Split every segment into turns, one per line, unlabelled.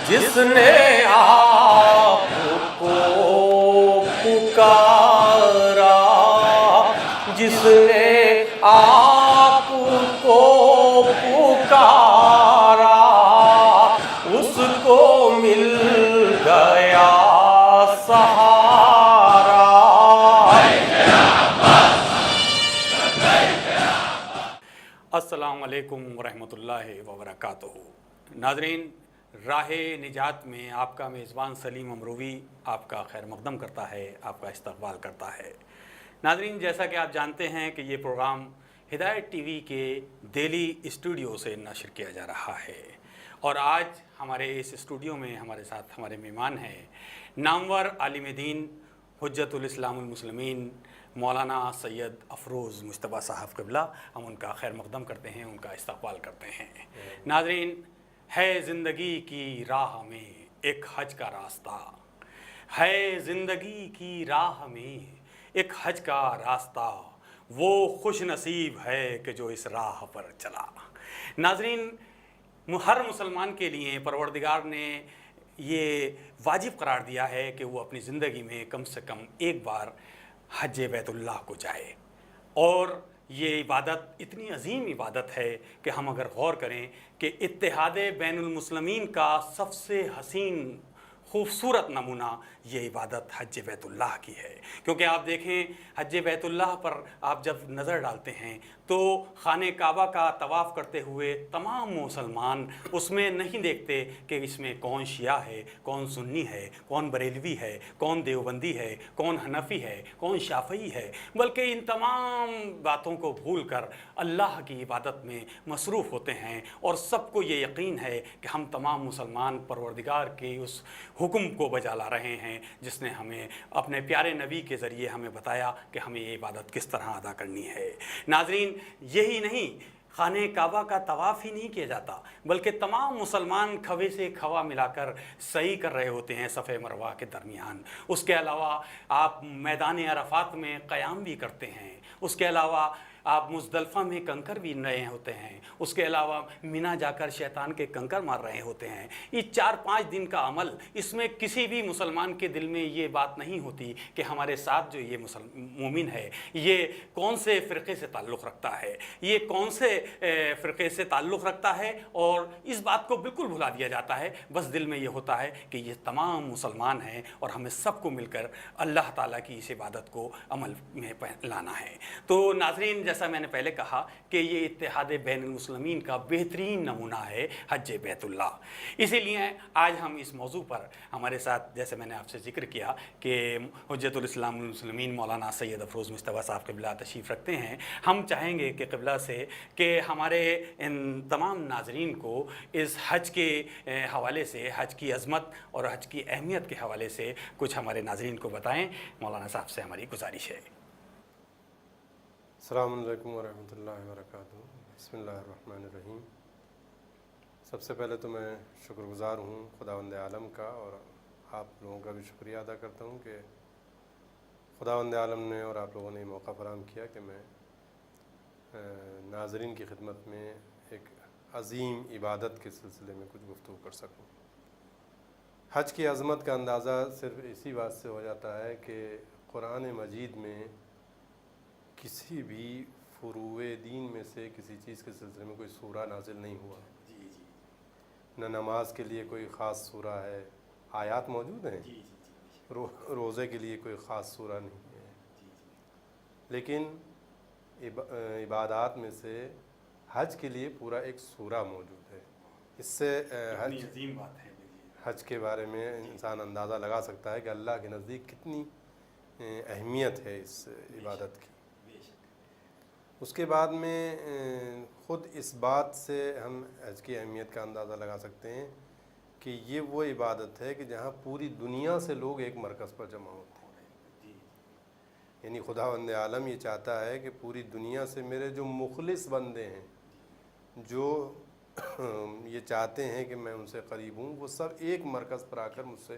جس نے آپ کو پکارا، جس نے آپ کو پکارا، اس کو مل گیا سہارا۔ السلام علیکم ورحمۃ اللہ وبرکاتہ۔ ناظرین، راہ نجات میں آپ کا میزبان سلیم امروی آپ کا خیر مقدم کرتا ہے، آپ کا استقبال کرتا ہے۔ ناظرین، جیسا کہ آپ جانتے ہیں کہ یہ پروگرام ہدایت ٹی وی کے دہلی اسٹوڈیو سے نشر کیا جا رہا ہے، اور آج ہمارے اس اسٹوڈیو میں ہمارے ساتھ ہمارے مہمان ہیں نامور عالم دین حجت الاسلام المسلمین مولانا سید افروز مجتبیٰ صاحب قبلہ۔ ہم ان کا خیر مقدم کرتے ہیں، ان کا استقبال کرتے ہیں۔ ناظرین، ہے زندگی کی راہ میں ایک حج کا راستہ، ہے زندگی کی راہ میں ایک حج کا راستہ، وہ خوش نصیب ہے کہ جو اس راہ پر چلا۔ ناظرین، ہر مسلمان کے لیے پروردگار نے یہ واجب قرار دیا ہے کہ وہ اپنی زندگی میں کم سے کم ایک بار حج بیت اللہ کو جائے، اور یہ عبادت اتنی عظیم عبادت ہے کہ ہم اگر غور کریں کہ اتحاد بین المسلمین کا سب سے حسین خوبصورت نمونہ یہ عبادت حج بیت اللہ کی ہے۔ کیونکہ آپ دیکھیں، حج بیت اللہ پر آپ جب نظر ڈالتے ہیں تو خانہ کعبہ کا طواف کرتے ہوئے تمام مسلمان اس میں نہیں دیکھتے کہ اس میں کون شیعہ ہے، کون سنی ہے، کون بریلوی ہے، کون دیوبندی ہے، کون حنفی ہے، کون شافعی ہے، بلکہ ان تمام باتوں کو بھول کر اللہ کی عبادت میں مصروف ہوتے ہیں، اور سب کو یہ یقین ہے کہ ہم تمام مسلمان پروردگار کے اس حکم کو بجا لا رہے ہیں جس نے ہمیں اپنے پیارے نبی کے ذریعے ہمیں بتایا کہ ہمیں یہ عبادت کس طرح ادا کرنی ہے۔ ناظرین، یہی نہیں، خانہ کعبہ کا طواف ہی نہیں کیا جاتا، بلکہ تمام مسلمان کھوے سے کھوا ملا کر سعی کر رہے ہوتے ہیں صفا مروہ کے درمیان۔ اس کے علاوہ آپ میدان عرفات میں قیام بھی کرتے ہیں، اس کے علاوہ آپ مزدلفہ میں کنکر بھی رہے ہوتے ہیں، اس کے علاوہ مینا جا کر شیطان کے کنکر مار رہے ہوتے ہیں۔ یہ 4-5 دن کا عمل، اس میں کسی بھی مسلمان کے دل میں یہ بات نہیں ہوتی کہ ہمارے ساتھ جو یہ مومن ہے یہ کون سے فرقے سے تعلق رکھتا ہے، یہ کون سے فرقے سے تعلق رکھتا ہے، اور اس بات کو بالکل بھلا دیا جاتا ہے۔ بس دل میں یہ ہوتا ہے کہ یہ تمام مسلمان ہیں اور ہمیں سب کو مل کر اللہ تعالیٰ کی اس عبادت کو عمل میں لانا ہے۔ تو ناظرین، جیسا میں نے پہلے کہا کہ یہ اتحاد بین المسلمین کا بہترین نمونہ ہے حج بیت اللہ۔ اسی لیے آج ہم اس موضوع پر ہمارے ساتھ، جیسے میں نے آپ سے ذکر کیا کہ حجت الاسلام المسلمین مولانا سید افروز مجتبیٰ صاحب قبلہ تشریف رکھتے ہیں۔ ہم چاہیں گے کہ قبلہ سے کہ ہمارے ان تمام ناظرین کو اس حج کے حوالے سے، حج کی عظمت اور حج کی اہمیت کے حوالے سے کچھ ہمارے ناظرین کو بتائیں۔ مولانا صاحب سے ہماری گزارش ہے۔
السلام علیکم ورحمۃ اللہ وبرکاتہ۔ بسم اللہ الرحمن الرحیم۔ سب سے پہلے تو میں شکر گزار ہوں خداوند عالم کا، اور آپ لوگوں کا بھی شکریہ ادا کرتا ہوں کہ خداوند عالم نے اور آپ لوگوں نے موقع فراہم کیا کہ میں ناظرین کی خدمت میں ایک عظیم عبادت کے سلسلے میں کچھ گفتگو کر سکوں۔ حج کی عظمت کا اندازہ صرف اسی بات سے ہو جاتا ہے کہ قرآن مجید میں کسی بھی فروع دین میں سے کسی چیز کے سلسلے میں کوئی سورہ نازل نہیں ہوا۔ نہ نماز کے لیے کوئی خاص سورہ ہے، آیات موجود ہیں، روزے کے لیے کوئی خاص سورہ نہیں ہے، لیکن عبادات میں سے حج کے لیے پورا ایک سورہ موجود ہے۔ اس سے
عظیم بات ہے،
حج کے بارے میں انسان اندازہ لگا سکتا ہے کہ اللہ کے نزدیک کتنی اہمیت ہے اس عبادت کی۔ اس کے بعد میں خود اس بات سے ہم حج کی اہمیت کا اندازہ لگا سکتے ہیں کہ یہ وہ عبادت ہے کہ جہاں پوری دنیا سے لوگ ایک مرکز پر جمع ہوتے ہیں۔ یعنی خداوند عالم یہ چاہتا ہے کہ پوری دنیا سے میرے جو مخلص بندے ہیں، جو یہ چاہتے ہیں کہ میں ان سے قریب ہوں، وہ سب ایک مرکز پر آ کر مجھ سے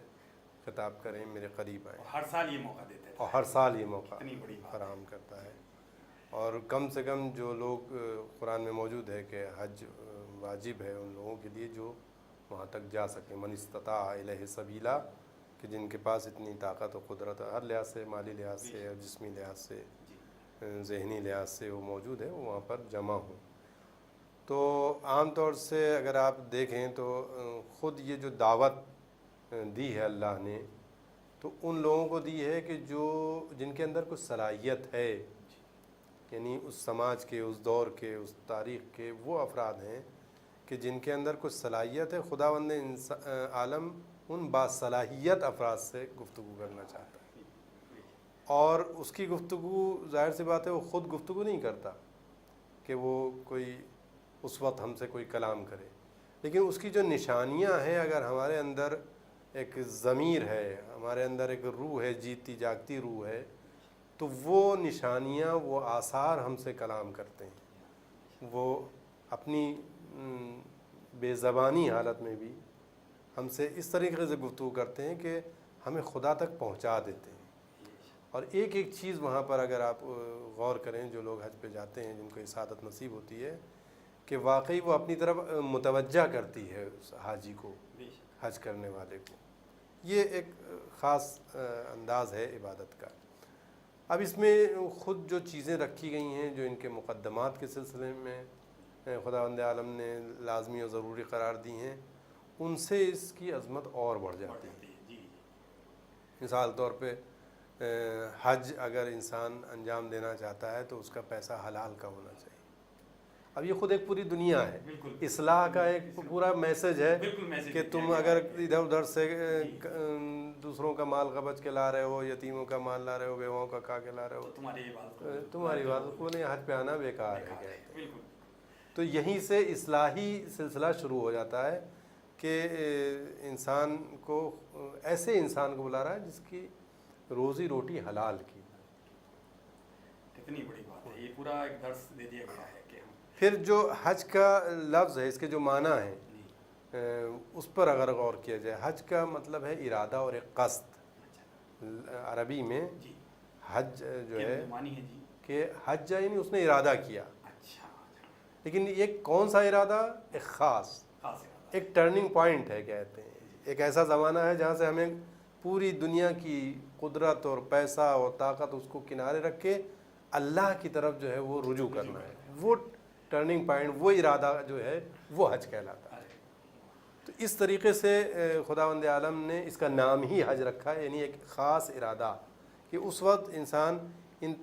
خطاب کریں، میرے قریب آئیں۔
ہر سال یہ موقع دیتے ہیں،
اور ہر سال یہ موقع
اتنی بڑی بات
فراہم کرتا ہے۔ اور کم سے کم جو لوگ قرآن میں موجود ہے کہ حج واجب ہے ان لوگوں کے لیے جو وہاں تک جا سکیں. من استطاع الیہ سبیلا, کہ جن کے پاس اتنی طاقت و قدرت ہر لحاظ سے, مالی لحاظ سے اور جسمی لحاظ سے, ذہنی لحاظ سے وہ موجود ہے, وہ وہاں پر جمع ہوں. تو عام طور سے اگر آپ دیکھیں تو خود یہ جو دعوت دی ہے اللہ نے, تو ان لوگوں کو دی ہے کہ جو جن کے اندر کچھ صلاحیت ہے, یعنی اس سماج کے, اس دور کے, اس تاریخ کے وہ افراد ہیں کہ جن کے اندر کچھ صلاحیت ہے. خداوند عالم ان باصلاحیت افراد سے گفتگو کرنا چاہتا ہے, اور اس کی گفتگو ظاہر سی بات ہے وہ خود گفتگو نہیں کرتا کہ وہ کوئی اس وقت ہم سے کوئی کلام کرے, لیکن اس کی جو نشانیاں ہیں, اگر ہمارے اندر ایک ضمیر ہے, ہمارے اندر ایک روح ہے, جیتی جاگتی روح ہے, تو وہ نشانیاں, وہ آثار ہم سے کلام کرتے ہیں. وہ اپنی بے زبانی حالت میں بھی ہم سے اس طریقے سے گفتگو کرتے ہیں کہ ہمیں خدا تک پہنچا دیتے ہیں. اور ایک ایک چیز وہاں پر اگر آپ غور کریں, جو لوگ حج پہ جاتے ہیں, جن کو یہ سعادت نصیب ہوتی ہے کہ واقعی وہ اپنی طرف متوجہ کرتی ہے اس حاجی کو, حج کرنے والے کو. یہ ایک خاص انداز ہے عبادت کا. اب اس میں خود جو چیزیں رکھی گئی ہیں, جو ان کے مقدمات کے سلسلے میں خداوند عالم نے لازمی اور ضروری قرار دی ہیں, ان سے اس کی عظمت اور بڑھ جاتی ہے. مثال طور پہ حج اگر انسان انجام دینا چاہتا ہے تو اس کا پیسہ حلال کا ہونا چاہیے. اب یہ خود ایک پوری دنیا ہے, اصلاح کا ایک پورا میسج ہے کہ تم اگر ادھر ادھر سے دوسروں کا مال قبض کے لا رہے ہو, یتیموں کا مال لا رہے ہو, بیواؤں کا کھا کے لا رہے ہو, تمہاری بات کو نہیں, حج پہ آنا بیکار ہے کہتے ہیں. تو یہیں سے اصلاحی سلسلہ شروع ہو جاتا ہے کہ انسان کو, ایسے انسان کو بلا رہا ہے جس کی روزی روٹی حلال کی.
کتنی بڑی بات ہے, یہ پورا ایک درس دے دیا گیا ہے کہ
پھر جو حج کا لفظ ہے, اس کے جو معنی ہیں اس پر اگر غور کیا جائے, حج کا مطلب ہے ارادہ اور ایک قصد. عربی میں حج جو ہے کہ حج یعنی اس نے ارادہ کیا, لیکن ایک کون سا ارادہ, ایک خاص, ایک ٹرننگ پوائنٹ ہے کہتے ہیں. ایک ایسا زمانہ ہے جہاں سے ہمیں پوری دنیا کی قدرت اور پیسہ اور طاقت اس کو کنارے رکھ کے اللہ کی طرف جو ہے وہ رجوع کرنا ہے. وہ ٹرننگ پوائنٹ, وہ ارادہ جو ہے وہ حج کہلاتا ہے. تو اس طریقے سے خداوند عالم نے اس کا نام ہی حج رکھا ہے, یعنی ایک خاص ارادہ کہ اس وقت انسان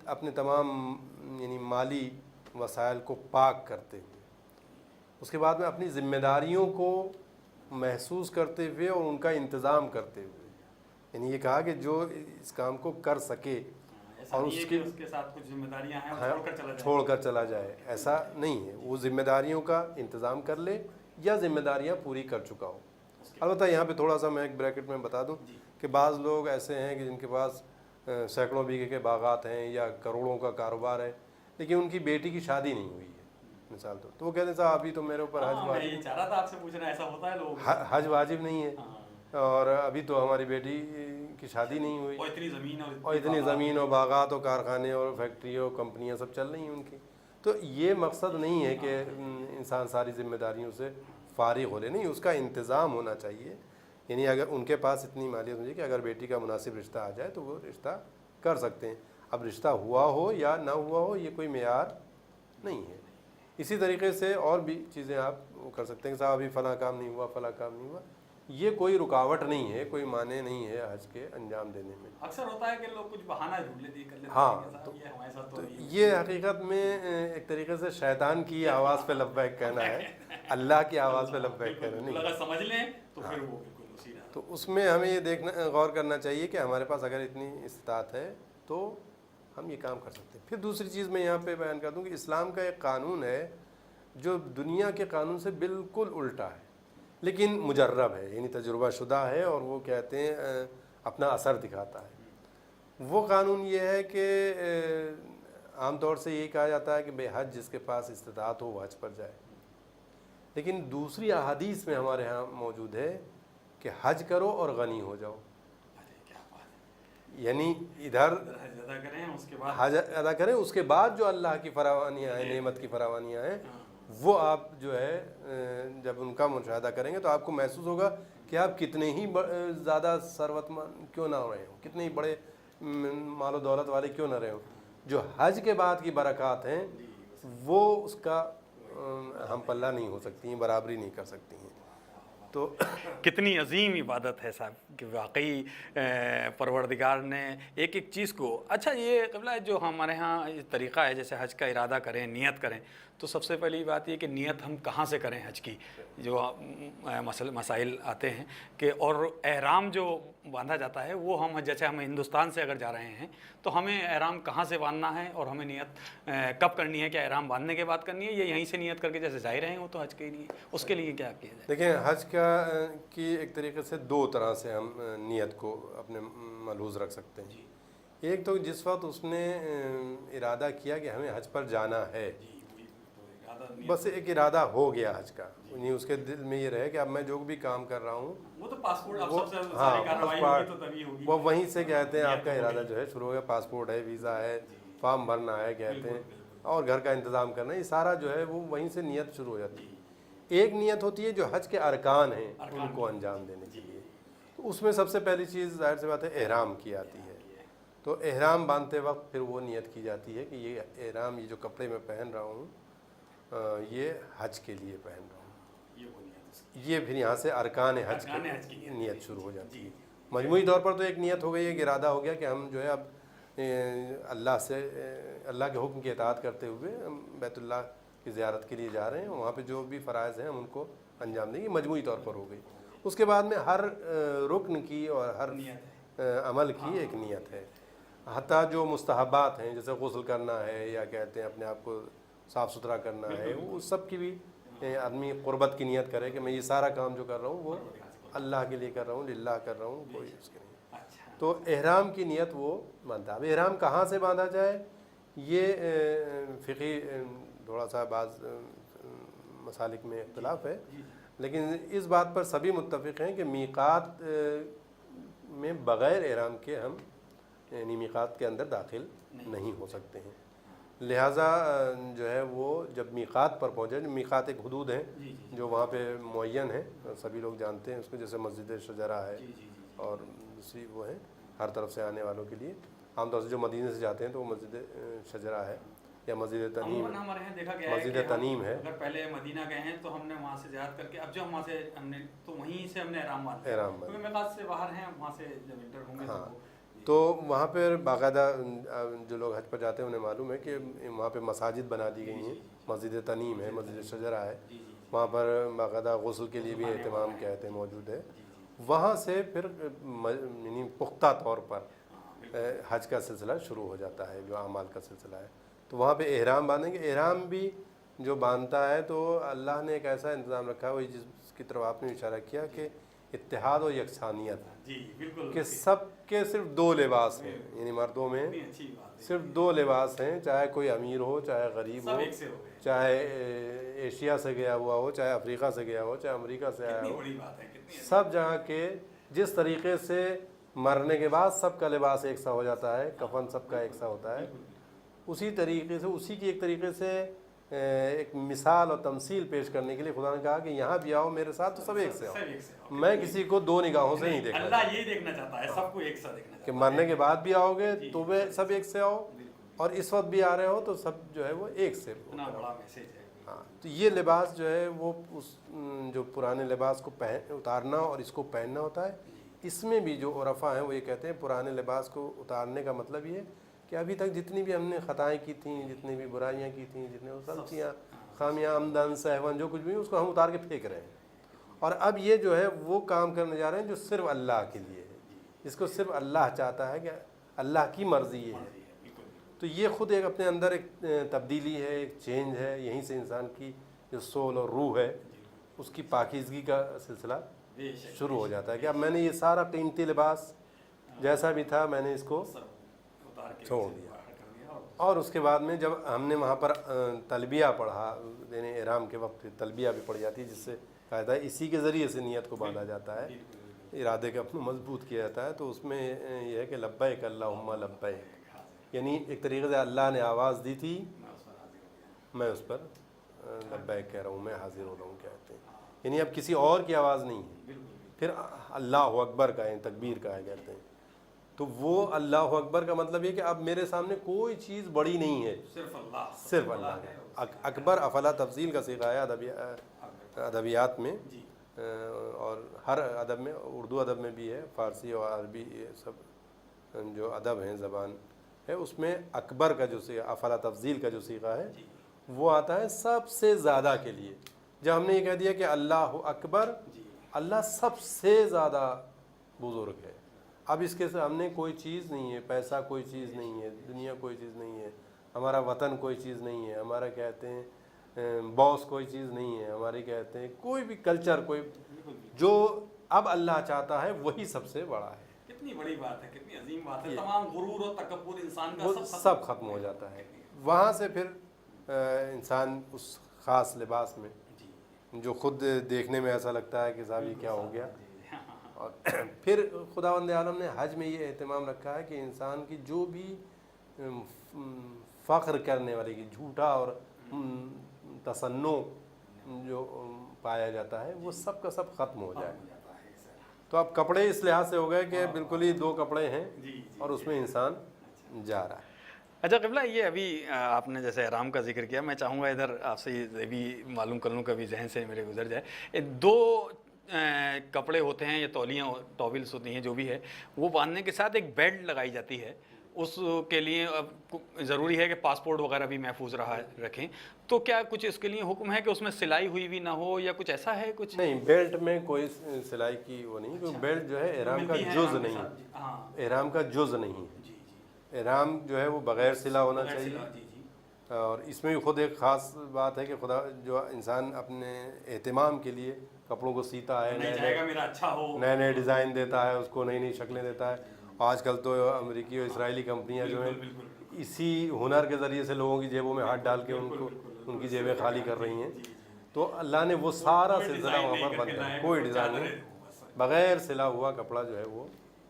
اپنے تمام یعنی مالی وسائل کو پاک کرتے ہوئے, اس کے بعد میں اپنی ذمہ داریوں کو محسوس کرتے ہوئے اور ان کا انتظام کرتے ہوئے, یعنی یہ کہا کہ جو اس کام کو کر سکے اور اس کے
ساتھ کچھ ذمہ داریاں ہیں
چھوڑ کر چلا جائے, ایسا نہیں ہے. وہ ذمہ داریوں کا انتظام کر لے یا ذمہ داریاں پوری کر چکا ہو. البتہ یہاں پہ تھوڑا سا میں ایک بریکٹ میں بتا دوں کہ بعض لوگ ایسے ہیں کہ جن کے پاس سینکڑوں بیگھے کے باغات ہیں یا کروڑوں کا کاروبار ہے, لیکن ان کی بیٹی کی شادی نہیں ہوئی ہے مثال طور, تو وہ کہتے ہیں صاحب ابھی تو میرے اوپر حج واجب نہیں ہے, اور ابھی تو ہماری بیٹی کی شادی نہیں ہوئی, اور اتنی زمین اور باغات اور کارخانے اور فیکٹریوں اور کمپنیاں سب چل رہی ہیں ان کی. تو یہ مقصد نہیں ہے کہ انسان ساری ذمہ داریوں سے فارغ ہو لے, نہیں, اس کا انتظام ہونا چاہیے. یعنی اگر ان کے پاس اتنی مالیت ہو جائے کہ اگر بیٹی کا مناسب رشتہ آ جائے تو وہ رشتہ کر سکتے ہیں. اب رشتہ ہوا ہو یا نہ ہوا ہو یہ کوئی معیار نہیں ہے. اسی طریقے سے اور بھی چیزیں آپ کر سکتے ہیں کہ صاحب ابھی فلاں کام نہیں ہوا, فلاں کام نہیں ہوا, یہ کوئی رکاوٹ نہیں ہے, کوئی معنی نہیں ہے حج کے انجام دینے میں.
اکثر ہوتا ہے کہ لوگ کچھ بہانہ ڈھونڈ لیتے ہیں.
ہاں, تو یہ حقیقت میں ایک طریقے سے شیطان کی آواز پہ لبیک کہنا ہے, اللہ کی آواز پہ لبیک کہنا نہیں.
اگر سمجھ لیں تو پھر وہ بالکل اسی طرح.
تو اس میں ہمیں یہ دیکھنا, غور کرنا چاہیے کہ ہمارے پاس اگر اتنی استطاعت ہے تو ہم یہ کام کر سکتے ہیں. پھر دوسری چیز میں یہاں پہ بیان کر دوں کہ اسلام کا ایک قانون ہے جو دنیا کے قانون سے بالکل الٹا ہے, لیکن مجرب ہے, یعنی تجربہ شدہ ہے, اور وہ کہتے ہیں اپنا اثر دکھاتا ہے. وہ قانون یہ ہے کہ عام طور سے یہی کہا جاتا ہے کہ بے حج جس کے پاس استطاعت ہو وہ حج پر جائے, لیکن دوسری احادیث میں ہمارے ہاں موجود ہے کہ حج کرو اور غنی ہو جاؤ. یعنی ادھر حج ادا کریں, اس کے بعد جو اللہ کی فراوانیاں ہیں, نعمت کی فراوانیاں ہیں, وہ آپ جو ہے جب ان کا مشاہدہ کریں گے تو آپ کو محسوس ہوگا کہ آپ کتنے ہی زیادہ ثروت مند کیوں نہ رہے ہوں، کتنے ہی بڑے مال و دولت والے کیوں نہ رہے ہوں، جو حج کے بعد کی برکات ہیں وہ اس کا ہم پلہ نہیں ہو سکتی ہیں، برابری نہیں کر سکتی ہیں. تو
کتنی عظیم عبادت ہے صاحب کہ واقعی پروردگار نے ایک ایک چیز کو. اچھا یہ قبلہ جو ہمارے ہاں طریقہ ہے جیسے حج کا ارادہ کریں، نیت کریں، تو سب سے پہلی بات یہ کہ نیت ہم کہاں سے کریں حج کی، جو مسائل آتے ہیں کہ اور احرام جو باندھا جاتا ہے وہ ہم جیسے ہم ہندوستان سے اگر جا رہے ہیں تو ہمیں احرام کہاں سے باندھنا ہے اور ہمیں نیت کب کرنی ہے، کیا احرام باندھنے کے بعد کرنی ہے یا یہیں سے نیت کر کے جیسے ظاہر ہیں وہ تو حج کے لیے اس کے لیے کیا کیا جائے؟
دیکھیں حج کی ایک طریقے سے دو طرح سے ہم نیت کو اپنے ملحوظ رکھ سکتے ہیں. ایک تو جس وقت اس نے ارادہ کیا کہ ہمیں حج پر جانا ہے، بس ایک ارادہ ہو گیا حج کا، یعنی اس کے دل میں یہ رہے کہ اب میں جو بھی کام کر رہا ہوں
وہ تو پاسپورٹ اب
وہ
سب سے
ہاں
ساری کارروائی ہوگی تو تبھی ہوگی،
وہ وہیں سے کہتے ہیں آپ کا ارادہ جو ہے شروع ہو گیا. پاسپورٹ ہے، ویزا ہے، فارم بھرنا ہے کہتے ہیں، اور گھر کا انتظام کرنا ہے، یہ سارا جو ہے وہ وہیں سے نیت شروع ہو جاتی ہے. ایک نیت ہوتی ہے جو حج کے ارکان ہیں ان کو انجام دینے کے لیے، تو اس میں سب سے پہلی چیز ظاہر سی بات ہے احرام کی آتی ہے. تو احرام باندھتے وقت پھر وہ نیت کی جاتی ہے کہ یہ احرام، یہ جو کپڑے میں پہن رہا ہوں یہ حج کے لیے پہن رہا ہوں. یہ پھر یہاں سے ارکان حج کی نیت شروع ہو جاتی ہے. مجموعی طور پر تو ایک نیت ہو گئی، ایک ارادہ ہو گیا کہ ہم جو ہے اب اللہ کے حکم کی اطاعت کرتے ہوئے بیت اللہ کی زیارت کے لیے جا رہے ہیں، وہاں پہ جو بھی فرائض ہیں ہم ان کو انجام دیں گے. مجموعی طور پر ہو گئی. اس کے بعد میں ہر رکن کی اور ہر عمل کی ایک نیت ہے. حتیٰ جو مستحبات ہیں جیسے غسل کرنا ہے یا کہتے ہیں اپنے آپ کو صاف ستھرا کرنا ہے، وہ سب کی بھی آدمی قربت کی نیت کرے کہ میں یہ سارا کام جو کر رہا ہوں وہ اللہ کے لیے کر رہا ہوں، للہ کر رہا ہوں، کوئی اس کے نہیں. تو احرام کی نیت وہ باندھتا ہے. اب احرام کہاں سے باندھا جائے یہ فقہی تھوڑا سا بعض مسالک میں اختلاف ہے، لیکن اس بات پر سبھی متفق ہیں کہ میقات میں بغیر احرام کے ہم یعنی میقات کے اندر داخل نہیں ہو سکتے ہیں. لہٰذا جو ہے وہ جب میقات پر پہنچے، میقات ایک حدود ہیں جو وہاں پہ معین ہیں، سبھی لوگ جانتے ہیں اس کو، جیسے مسجد شجرہ ہے اور دوسری وہ ہے ہر طرف سے آنے والوں کے لیے. عام طور سے جو مدینے سے جاتے ہیں تو وہ مسجد شجرہ ہے یا مسجد تنیم،
ہمارے یہاں دیکھا گیا
مسجد تنیم ہے.
اگر پہلے مدینہ گئے ہیں تو ہم نے وہاں سے زیارت کر کے اب جو ہم وہاں سے ہم نے تو وہیں سے ہم نے احرام باندھا، کیونکہ میقات سے باہر ہیں وہاں سے جب انٹر ہوں گے
تو وہاں پہ باقاعدہ جو لوگ حج پر جاتے ہیں انہیں معلوم ہے کہ وہاں پہ مساجد بنا دی گئی ہیں. مسجد تنیم ہے، مسجد شجرہ ہے، وہاں پر باقاعدہ غسل کے لیے بھی اہتمام کہتے ہیں موجود ہے. وہاں سے پھر یعنی پختہ طور پر حج کا سلسلہ شروع ہو جاتا ہے، جو اعمال کا سلسلہ ہے. تو وہاں پہ احرام باندھیں گے. احرام بھی جو باندھتا ہے تو اللہ نے ایک ایسا انتظام رکھا ہے، وہی جس کی طرف آپ نے اشارہ کیا کہ اتحاد و یکسانیت، کہ سب کے صرف دو لباس ہیں، یعنی مردوں میں صرف دو لباس ہیں، چاہے کوئی امیر ہو، چاہے غریب ہو، چاہے ایشیا سے گیا ہوا ہو، چاہے افریقہ سے گیا ہو، چاہے امریکہ سے آیا ہو، سب جہاں کے جس طریقے سے مرنے کے بعد سب کا لباس ایک سا ہو جاتا ہے، کفن سب کا ایک سا ہوتا ہے، اسی طریقے سے اسی کی ایک طریقے سے ایک مثال اور تمثیل پیش کرنے کے لیے خدا نے کہا کہ یہاں بھی آؤ میرے ساتھ تو سب ایک سے آؤ. میں کسی کو دو نگاہوں سے نہیں دیکھنا،
اللہ یہ دیکھنا چاہتا ہے سب کو ایک ساتھ دیکھنا چاہتا
کہ مرنے کے بعد بھی آؤ گے تو وہ سب ایک سے آؤ، اور اس وقت بھی آ رہے ہو تو سب جو ہے وہ ایک سے.
اتنا بڑا میسیج ہے.
ہاں تو یہ لباس جو ہے وہ اس جو پرانے لباس کو اتارنا اور اس کو پہننا ہوتا ہے. اس میں بھی جو عرفا ہیں وہ یہ کہتے ہیں پرانے لباس کو اتارنے کا مطلب یہ کہ ابھی تک جتنی بھی ہم نے خطائیں کی تھیں، جتنی بھی برائیاں کی تھیں، جتنے غلطیاں، خامیاں، عمدن سہون، جو کچھ بھی اس کو ہم اتار کے پھینک رہے ہیں. اور اب یہ جو ہے وہ کام کرنے جا رہے ہیں جو صرف اللہ کے لیے ہے، جس کو صرف اللہ چاہتا ہے، کہ اللہ کی مرضی یہ ہے. تو یہ خود ایک اپنے اندر ایک تبدیلی ہے، ایک چینج ہے. یہیں سے انسان کی جو سول اور روح ہے اس کی پاکیزگی کا سلسلہ شروع ہو جاتا ہے کہ اب میں نے یہ سارا قیمتی لباس جیسا بھی تھا میں نے اس کو چھوڑ دیا. اور اس کے بعد میں جب ہم نے وہاں پر تلبیہ پڑھا، یعنی احرام کے وقت تلبیہ بھی پڑھی جاتی ہے، جس سے قاعدہ اسی کے ذریعے سے نیت کو باندھا جاتا ہے، ارادے کا اپنا مضبوط کیا جاتا ہے. تو اس میں یہ ہے کہ لبیک اللہم لبیک، یعنی ایک طریقے سے اللہ نے آواز دی تھی، میں اس پر لبیک کہہ رہا ہوں میں، حاضر ہو رہا ہوں کہتے ہیں، یعنی اب کسی اور کی آواز نہیں ہے. پھر اللہ اکبر کہیں، تکبیر کا ہے کہتے ہیں. تو وہ اللہ اکبر کا مطلب یہ کہ اب میرے سامنے کوئی چیز بڑی نہیں ہے، صرف اللہ ہے. اکبر افعال تفضیل کا صیغہ ہے ادبیات میں، اور ہر ادب میں، اردو ادب میں بھی ہے، فارسی اور عربی یہ سب جو ادب ہیں زبان ہے اس میں اکبر کا جو صیغہ افعال تفضیل کا جو صیغہ ہے وہ آتا ہے سب سے زیادہ کے لیے. جب ہم نے یہ کہہ دیا کہ اللہ اکبر، اللہ سب سے زیادہ بزرگ ہے. اب اس کے ہم نے کوئی چیز نہیں ہے، پیسہ کوئی چیز نہیں ہے، دنیا کوئی چیز نہیں ہے، ہمارا وطن کوئی چیز نہیں ہے، ہمارا کہتے ہیں باس کوئی چیز نہیں ہے، ہماری کہتے ہیں کوئی بھی کلچر، کوئی جو اب اللہ چاہتا ہے وہی سب سے بڑا ہے.
کتنی بڑی بات ہے، کتنی عظیم بات ہے. تمام غرور اور تکبر انسان کا
وہ سب ختم ہو جاتا ہے. وہاں سے پھر انسان اس خاص لباس میں جو خود دیکھنے میں ایسا لگتا ہے کہ صاحب یہ کیا ہو گیا. اور پھر خداوند عالم نے حج میں یہ اہتمام رکھا ہے کہ انسان کی جو بھی فخر کرنے والے کی جھوٹا اور تصنع جو پایا جاتا ہے وہ سب کا سب ختم ہو جائے. تو اب کپڑے اس لحاظ سے ہو گئے کہ بالکل ہی دو کپڑے ہیں اور اس میں انسان جا رہا ہے.
اچھا قبلہ، یہ ابھی آپ نے جیسے احرام کا ذکر کیا، میں چاہوں گا ادھر آپ سے یہ بھی معلوم کر لوں، کبھی ذہن سے میرے گزر جائے. دو کپڑے ہوتے ہیں یا تولیاں ٹاولس ہوتی ہیں جو بھی ہے، وہ باندھنے کے ساتھ ایک بیلٹ لگائی جاتی ہے. اس کے لیے اب ضروری ہے کہ پاسپورٹ وغیرہ بھی محفوظ رکھیں. تو کیا کچھ اس کے لیے حکم ہے کہ اس میں سلائی ہوئی بھی نہ ہو یا کچھ ایسا ہے؟ کچھ
نہیں، بیلٹ میں کوئی سلائی کی وہ نہیں، کیونکہ بیلٹ جو ہے احرام کا جز نہیں ہے، احرام کا جز نہیں ہے. احرام جو ہے وہ بغیر سلا ہونا چاہیے. اور اس میں بھی خود ایک خاص بات ہے کہ خدا جو انسان اپنے اہتمام کے لیے کپڑوں کو سیتا ہے، نئے نئے ڈیزائن دیتا ہے، اس کو نئی نئی شکلیں دیتا ہے. آج کل تو امریکی اور اسرائیلی کمپنیاں جو ہیں اسی ہنر کے ذریعے سے لوگوں کی جیبوں میں ہاتھ ڈال کے ان کی جیبیں خالی کر رہی ہیں. تو اللہ نے وہ سارا سلسلہ وہاں پر بند ہے، کوئی ڈیزائن نہیں، بغیر سلا ہوا کپڑا جو ہے وہ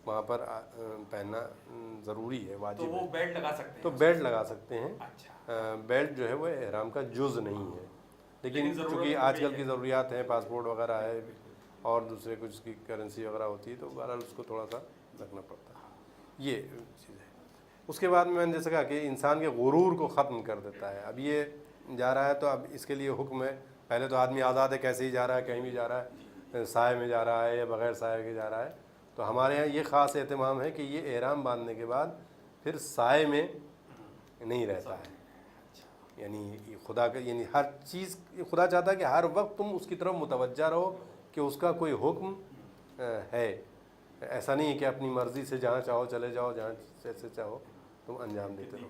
وہاں پر پہننا ضروری ہے، واجب ہے.
تو وہ بیلٹ لگا سکتے ہیں؟
تو بیلٹ لگا سکتے ہیں. بیلٹ جو ہے وہ احرام کا جز نہیں ہے، لیکن چونکہ آج کل کی ضروریات ہیں، پاسپورٹ وغیرہ ہے اور دوسرے کچھ کی کرنسی وغیرہ ہوتی ہے، تو بہرحال اس کو تھوڑا سا رکھنا پڑتا ہے. یہ چیز ہے. اس کے بعد میں نے جیسے کہا کہ انسان کے غرور کو ختم کر دیتا ہے. اب یہ جا رہا ہے تو اب اس کے لیے حکم ہے، پہلے تو آدمی آزاد ہے، کیسے ہی جا رہا ہے، کہیں بھی جا رہا ہے، سائے میں جا رہا ہے یا بغیر سائے کے جا رہا ہے. تو ہمارے یہاں یہ خاص اہتمام ہے کہ یہ احرام باندھنے کے بعد پھر سائے میں نہیں رہتا ہے. یعنی خدا کا، یعنی ہر چیز خدا چاہتا ہے کہ ہر وقت تم اس کی طرف متوجہ رہو کہ اس کا کوئی حکم ہے. ایسا نہیں ہے کہ اپنی مرضی سے جہاں چاہو چلے جاؤ، جہاں جیسے چاہو تم انجام دیتے رہو.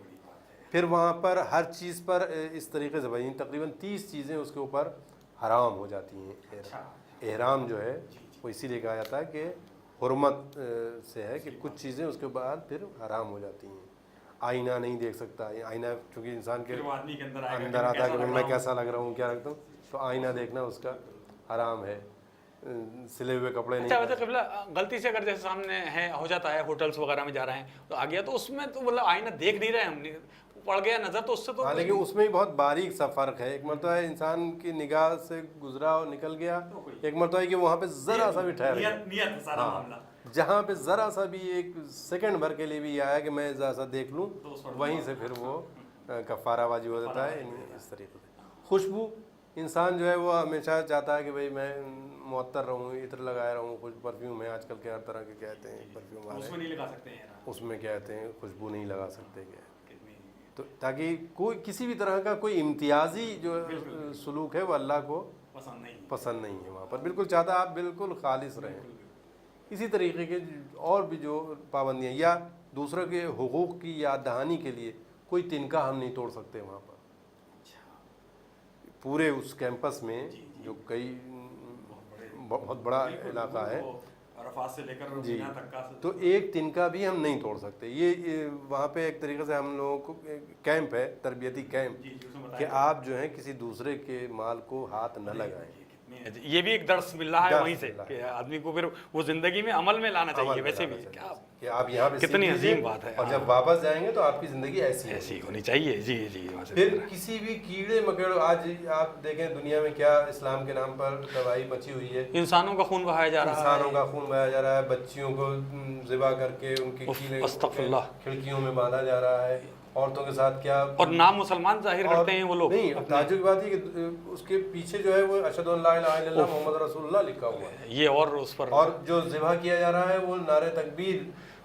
پھر وہاں پر ہر چیز پر اس طریقے سے بھائی تقریباً 30 چیزیں اس کے اوپر حرام ہو جاتی ہیں. احرام جو ہے وہ اسی لیے کہا جاتا ہے کہ حرمت سے ہے کہ کچھ چیزیں اس کے بعد پھر حرام ہو جاتی ہیں. آئینہ نہیں دیکھ سکتا، آئینہ چونکہ انسان کے اندر آتا ہے کہ میں کیسا لگ رہا ہوں، کیا رکھتا ہوں، تو آئینہ دیکھنا اس کا حرام ہے. سلے ہوئے کپڑے نہیں.
اچھا قبلہ، غلطی سے اگر جیسے سامنے ہے ہو جاتا ہے، ہوٹلس وغیرہ میں جا رہے ہیں تو آ گیا، تو اس میں تو مطلب آئینہ دیکھ نہیں رہے ہم، پڑ گیا نظر تو اس سے تو.
ہاں، لیکن اس میں بہت باریک سا فرق ہے. ایک مرتبہ انسان کی نگاہ سے گزرا اور نکل گیا، ایک مرتبہ ہے کہ وہاں پہ ذرا سا بھی ٹھہر گیا، جہاں پہ ذرا سا بھی ایک سیکنڈ بھر کے لیے بھی آیا کہ میں ذرا سا دیکھ لوں، وہیں سے پھر وہ کفارہ واجب ہو جاتا ہے. اس طریقے سے خوشبو، انسان جو ہے وہ ہمیشہ چاہتا ہے کہ بھئی میں معطر رہوں، عطر لگائے رہوں. کچھ پرفیوم ہے آج کل کے ہر طرح کے کہتے ہیں پرفیوم آ رہے ہیں،
اس میں نہیں لگا سکتے ہیں،
اس میں کہتے ہیں خوشبو نہیں لگا سکتے کہ تو تاکہ کوئی کسی بھی طرح کا کوئی امتیازی جو سلوک ہے وہ اللہ کو پسند نہیں ہے. وہاں پر بالکل چاہتا ہے آپ بالکل خالص رہیں. اسی طریقے کے اور بھی جو پابندیاں یا دوسروں کے حقوق کی یاد دہانی کے لیے کوئی تنکا ہم نہیں توڑ سکتے. وہاں پر پورے اس کیمپس میں جو کئی بہت بڑا علاقہ ہے جی، تو ایک تنکا بھی ہم نہیں توڑ سکتے. یہ وہاں پہ ایک طریقے سے ہم لوگوں کو کیمپ ہے، تربیتی کیمپ، کہ آپ جو ہیں کسی دوسرے کے مال کو ہاتھ نہ لگائیں.
یہ بھی ایک درس مل رہا ہے
درس
وہیں سے
مل رہا ہے۔
کہ آدمی کو پھر وہ زندگی میں عمل میں لانا
عمل
چاہیے
میں
ویسے
لانا
بھی
چاہیے
کیا
کہ آپ یہاں پہ
کتنی
سیکھ لیجیے
عظیم بات ہے۔
اور جب واپس جائیں گے تو آپ کی زندگی ایسی
ایسی ہونی چاہیے۔ جی جی
پھر کسی بھی کیڑے مکوڑے، آج آپ دیکھیں دنیا میں کیا اسلام کے نام پر تباہی مچی ہوئی ہے،
انسانوں کا خون بہایا جا رہا ہے،
انسانوں کا خون بہایا جا رہا ہے، بچیوں کو ذبح کر کے ان کی
استغفر اللہ،
کھڑکیوں میں باندھا جا رہا ہے، عورتوں کے ساتھ کیا،
اور نام مسلمان ظاہر کرتے ہیں وہ لوگ۔
نہیں، تعجب کی بات یہ کہ اس کے پیچھے جو ہے وہ اشہد ان لا الہ الا اللہ محمد رسول اللہ لکھا ہوا ہے،
یہ اور اس پر
اور جو ذبح کیا جا رہا ہے وہ نعرہ تکبیر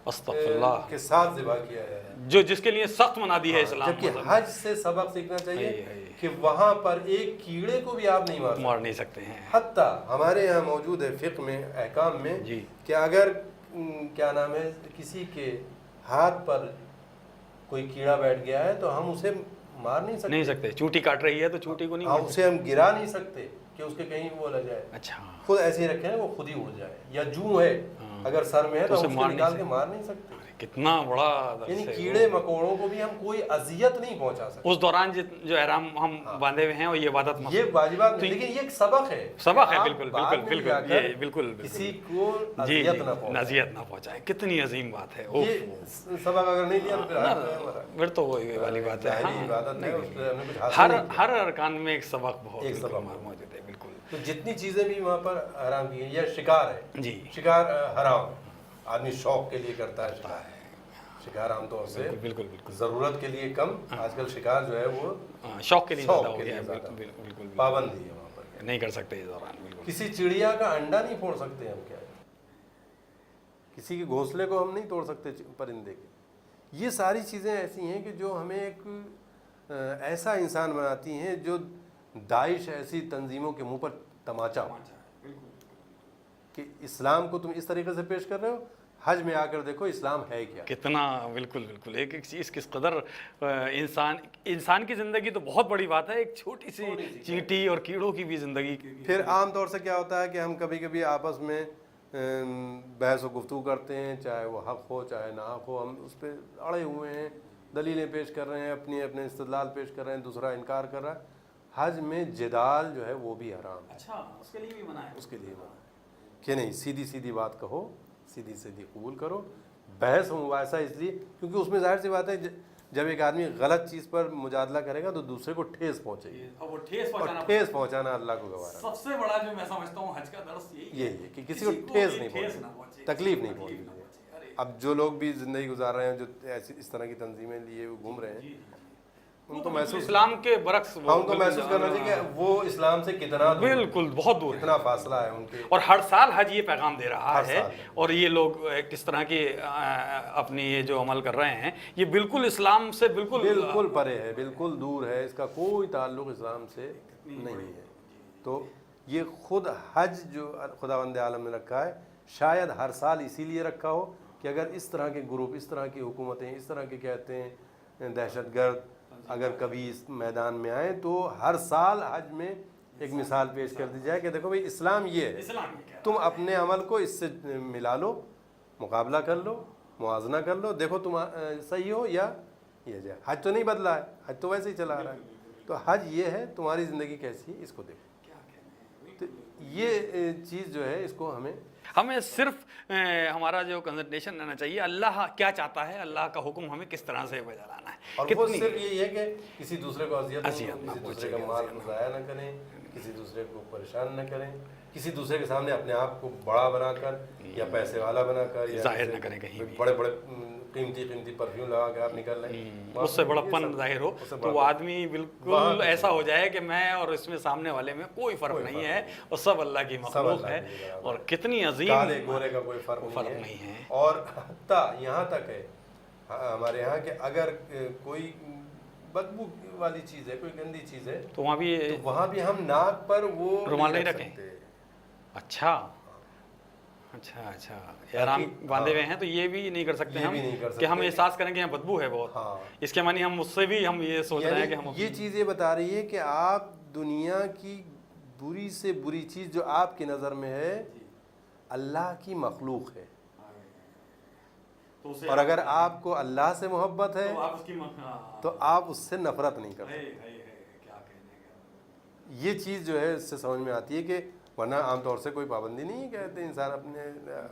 استغفر اللہ
کے ساتھ ذبح کیا جا رہا ہے،
جو جس کے لیے سخت منادی ہے اسلام۔
جبکہ حج سے سبق سیکھنا چاہیے کہ وہاں پر ایک کیڑے کو بھی آپ نہیں
مار نہیں سکتے ہیں۔
حتیٰ ہمارے یہاں موجود ہے فقہ میں، احکام میں،
جی
کہ اگر کیا نام ہے کسی کے ہاتھ پر کوئی کیڑا بیٹھ گیا ہے تو ہم اسے مار نہیں سکتے،
چوٹی کاٹ رہی ہے تو چوٹی کو نہیں
ہاں
مار
اسے ہم گرا نہیں سکتے کہ اس کے کہیں وہ لگ جائے،
اچھا
خود ایسے ہی رکھیں وہ خود ہی اڑ جائے، یا جو ہے اگر سر میں ہے تو ہم اس کو نکال کے مار نہیں سکتے۔
کتنا بڑا درس
یعنی
ہے۔
کیڑے مکوڑوں کو بھی ہم کوئی اذیت نہیں پہنچا سکتے،
اس دوران جو احرام ہم باندھے ہوئے ہیں اور یہ عبادت
یہ واجبات نہیں، لیکن یہ ایک سبق ہے،
سبق ہے،
آپ
بالکل
بعد
بالکل
میں جا
بالکل،
کر
یہ بالکل
کسی کو
جی
اذیت نہ پہنچائیں۔
اذیت نہ پہنچائے، کتنی عظیم بات ہے۔
یہ سبق اگر نہیں لیا تو پھر حج ہے ہمارا،
پھر تو وہی والی بات ہے،
ظاہری عبادت ہے، اس پہ ہم نے کچھ حاصل نہیں کیا۔
ہر ارکان میں ایک سبق بہت
ایک سبق
موجود ہے، بالکل
تو جتنی چیزیں بھی وہاں پر حرام کی ہیں، یا شکار ہے،
جی
شکار حرام ہے، آدمی شوق کے لیے کرتا ہے شکار، شکار عام طور سے
بالکل بالکل
ضرورت کے لیے کم، آج کل شکار جو ہے وہ
شوق کے لیے زیادہ
شوق
ہو
کے
گیا
لیے
ہے،
زیادہ
بالکل بالکل
پابندی ہے وہاں پر۔
نہیں کر سکتے اس دوران، بالکل
کسی چڑیا کا انڈا نہیں پھوڑ سکتے ہم، کیا کسی کے گھونسلے کو ہم نہیں توڑ سکتے پرندے کے۔ یہ ساری چیزیں ایسی ہیں کہ جو ہمیں ایک ایسا انسان بناتی ہیں جو داعش ایسی تنظیموں کے منہ پر تماچا ہو کہ اسلام کو تم اس طریقے سے پیش کر رہے ہو، حج میں آ کر دیکھو اسلام ہے کیا،
کتنا بالکل بالکل ایک ایک چیز کس قدر انسان کی زندگی تو بہت بڑی بات ہے، ایک چھوٹی سی چیٹی اور کیڑوں کی بھی زندگی۔
پھر عام طور سے کیا ہوتا ہے کہ ہم کبھی کبھی آپس میں بحث و گفتگو کرتے ہیں، چاہے وہ حق ہو چاہے نہ حق ہو، ہم اس پہ اڑے ہوئے ہیں، دلیلیں پیش کر رہے ہیں، اپنے استدلال پیش کر رہے ہیں، دوسرا انکار کر رہا ہے۔ حج میں جدال جو ہے وہ بھی حرام ہے،
اچھا اس کے لیے بھی منع ہے،
اس کے لیے منع ہے کہ نہیں، سیدھی سیدھی بات کہو، سیدھی سیدھی قبول کرو۔ بحث و مباحثہ اس لیے کیونکہ اس میں ظاہر سی بات ہے جب ایک آدمی غلط چیز پر مجادلہ کرے گا تو دوسرے کو ٹھیس پہنچے گی،
اور وہ ٹھیس
ٹھیس پہنچانا اللہ کو گوارا۔
سب سے بڑا جو میں سمجھتا ہوں حج کا درس
یہی ہے کہ کسی کو ٹھیس نہیں پہنچے، تکلیف نہیں پہنچے۔ اب جو لوگ بھی زندگی گزار رہے ہیں، جو اس طرح کی تنظیمیں لیے گھوم رہے ہیں، ان کو محسوس
اسلام کے برعکس
ان کو محسوس کرنا چاہیے کہ وہ اسلام سے کتنا دور ہے،
بالکل بہت دور ہے،
کتنا فاصلہ ہے ان کے۔
اور ہر سال حج یہ پیغام دے رہا
ہر
ہے،
سال۔
اور یہ لوگ کس طرح کی اپنی یہ جو عمل کر رہے ہیں یہ بالکل اسلام سے
بالکل پرے ہے، بالکل دور ہے، اس کا کوئی تعلق اسلام سے نہیں ہے۔ تو یہ خود حج جو خداوند عالم نے رکھا ہے، شاید ہر سال اسی لیے رکھا ہو کہ اگر اس طرح کے گروپ، اس طرح کی حکومتیں، اس طرح کے کہتے ہیں دہشت گرد اگر کبھی اس میدان میں آئیں تو ہر سال حج میں ایک مثال پیش کر دی جائے کہ دیکھو بھائی اسلام یہ ہے، تم اپنے عمل کو اس سے ملا لو، مقابلہ کر لو، موازنہ کر لو، دیکھو تم صحیح ہو یا یہ جائے۔ حج تو نہیں بدلا ہے، حج تو ویسے ہی چلا آ رہا ہے، تو حج یہ ہے تمہاری زندگی کیسی ہے اس کو دیکھو۔ تو یہ چیز جو ہے اس کو ہمیں
صرف ہمارا جو کنسنٹریشن رہنا چاہیے اللہ کیا چاہتا ہے، اللہ کا حکم ہمیں کس طرح سے بجا لانا ہے،
اور وہ صرف یہی ہے کہ کسی دوسرے کو اذیت نہ
نہ
کسی دوسرے کا مال کو ضائع نہ کریں، کسی دوسرے کو پریشان نہ کریں، کسی دوسرے کے سامنے اپنے آپ کو بڑا بنا کر یا پیسے والا بنا کر یا
ظاہر نہ کریں کہیں بھی،
بڑے بڑے قیمتی پرفیوم لگا کے آپ نکل رہے ہیں،
اس سے بڑا پن ظاہر ہو تو وہ آدمی بالکل ایسا ہو جائے کہ میں اور اس میں سامنے والے میں کوئی فرق نہیں ہے، اور سب اللہ کی مخلوق ہے، اور کتنی عظیم،
کالے گورے کا کوئی فرق نہیں ہے۔ اور حتیٰ یہاں تک ہے ہمارے یہاں کہ اگر کوئی بدبو والی چیز ہے، کوئی گندی چیز ہے
تو
وہاں بھی ہم ناک پر وہ
رومال نہیں رکھیں۔ اچھا اچھا اچھا، احرام باندھے ہوئے ہیں تو یہ بھی نہیں کر سکتے ہم کہ ہم احساس کریں کہ یہاں بدبو ہے بہت، اس کے معنی ہم اس سے بھی ہم یہ سوچ رہے ہیں کہ ہم
یہ چیز یہ بتا رہی ہے کہ آپ دنیا کی بری سے بری چیز جو آپ کی نظر میں ہے اللہ کی مخلوق ہے، اور اگر آپ کو اللہ سے محبت ہے تو آپ اس سے نفرت نہیں کرتے۔ یہ چیز جو ہے اس سے سمجھ میں آتی ہے کہ ورنہ عام طور سے کوئی پابندی نہیں ہے، کہتے ہیں انسان اپنے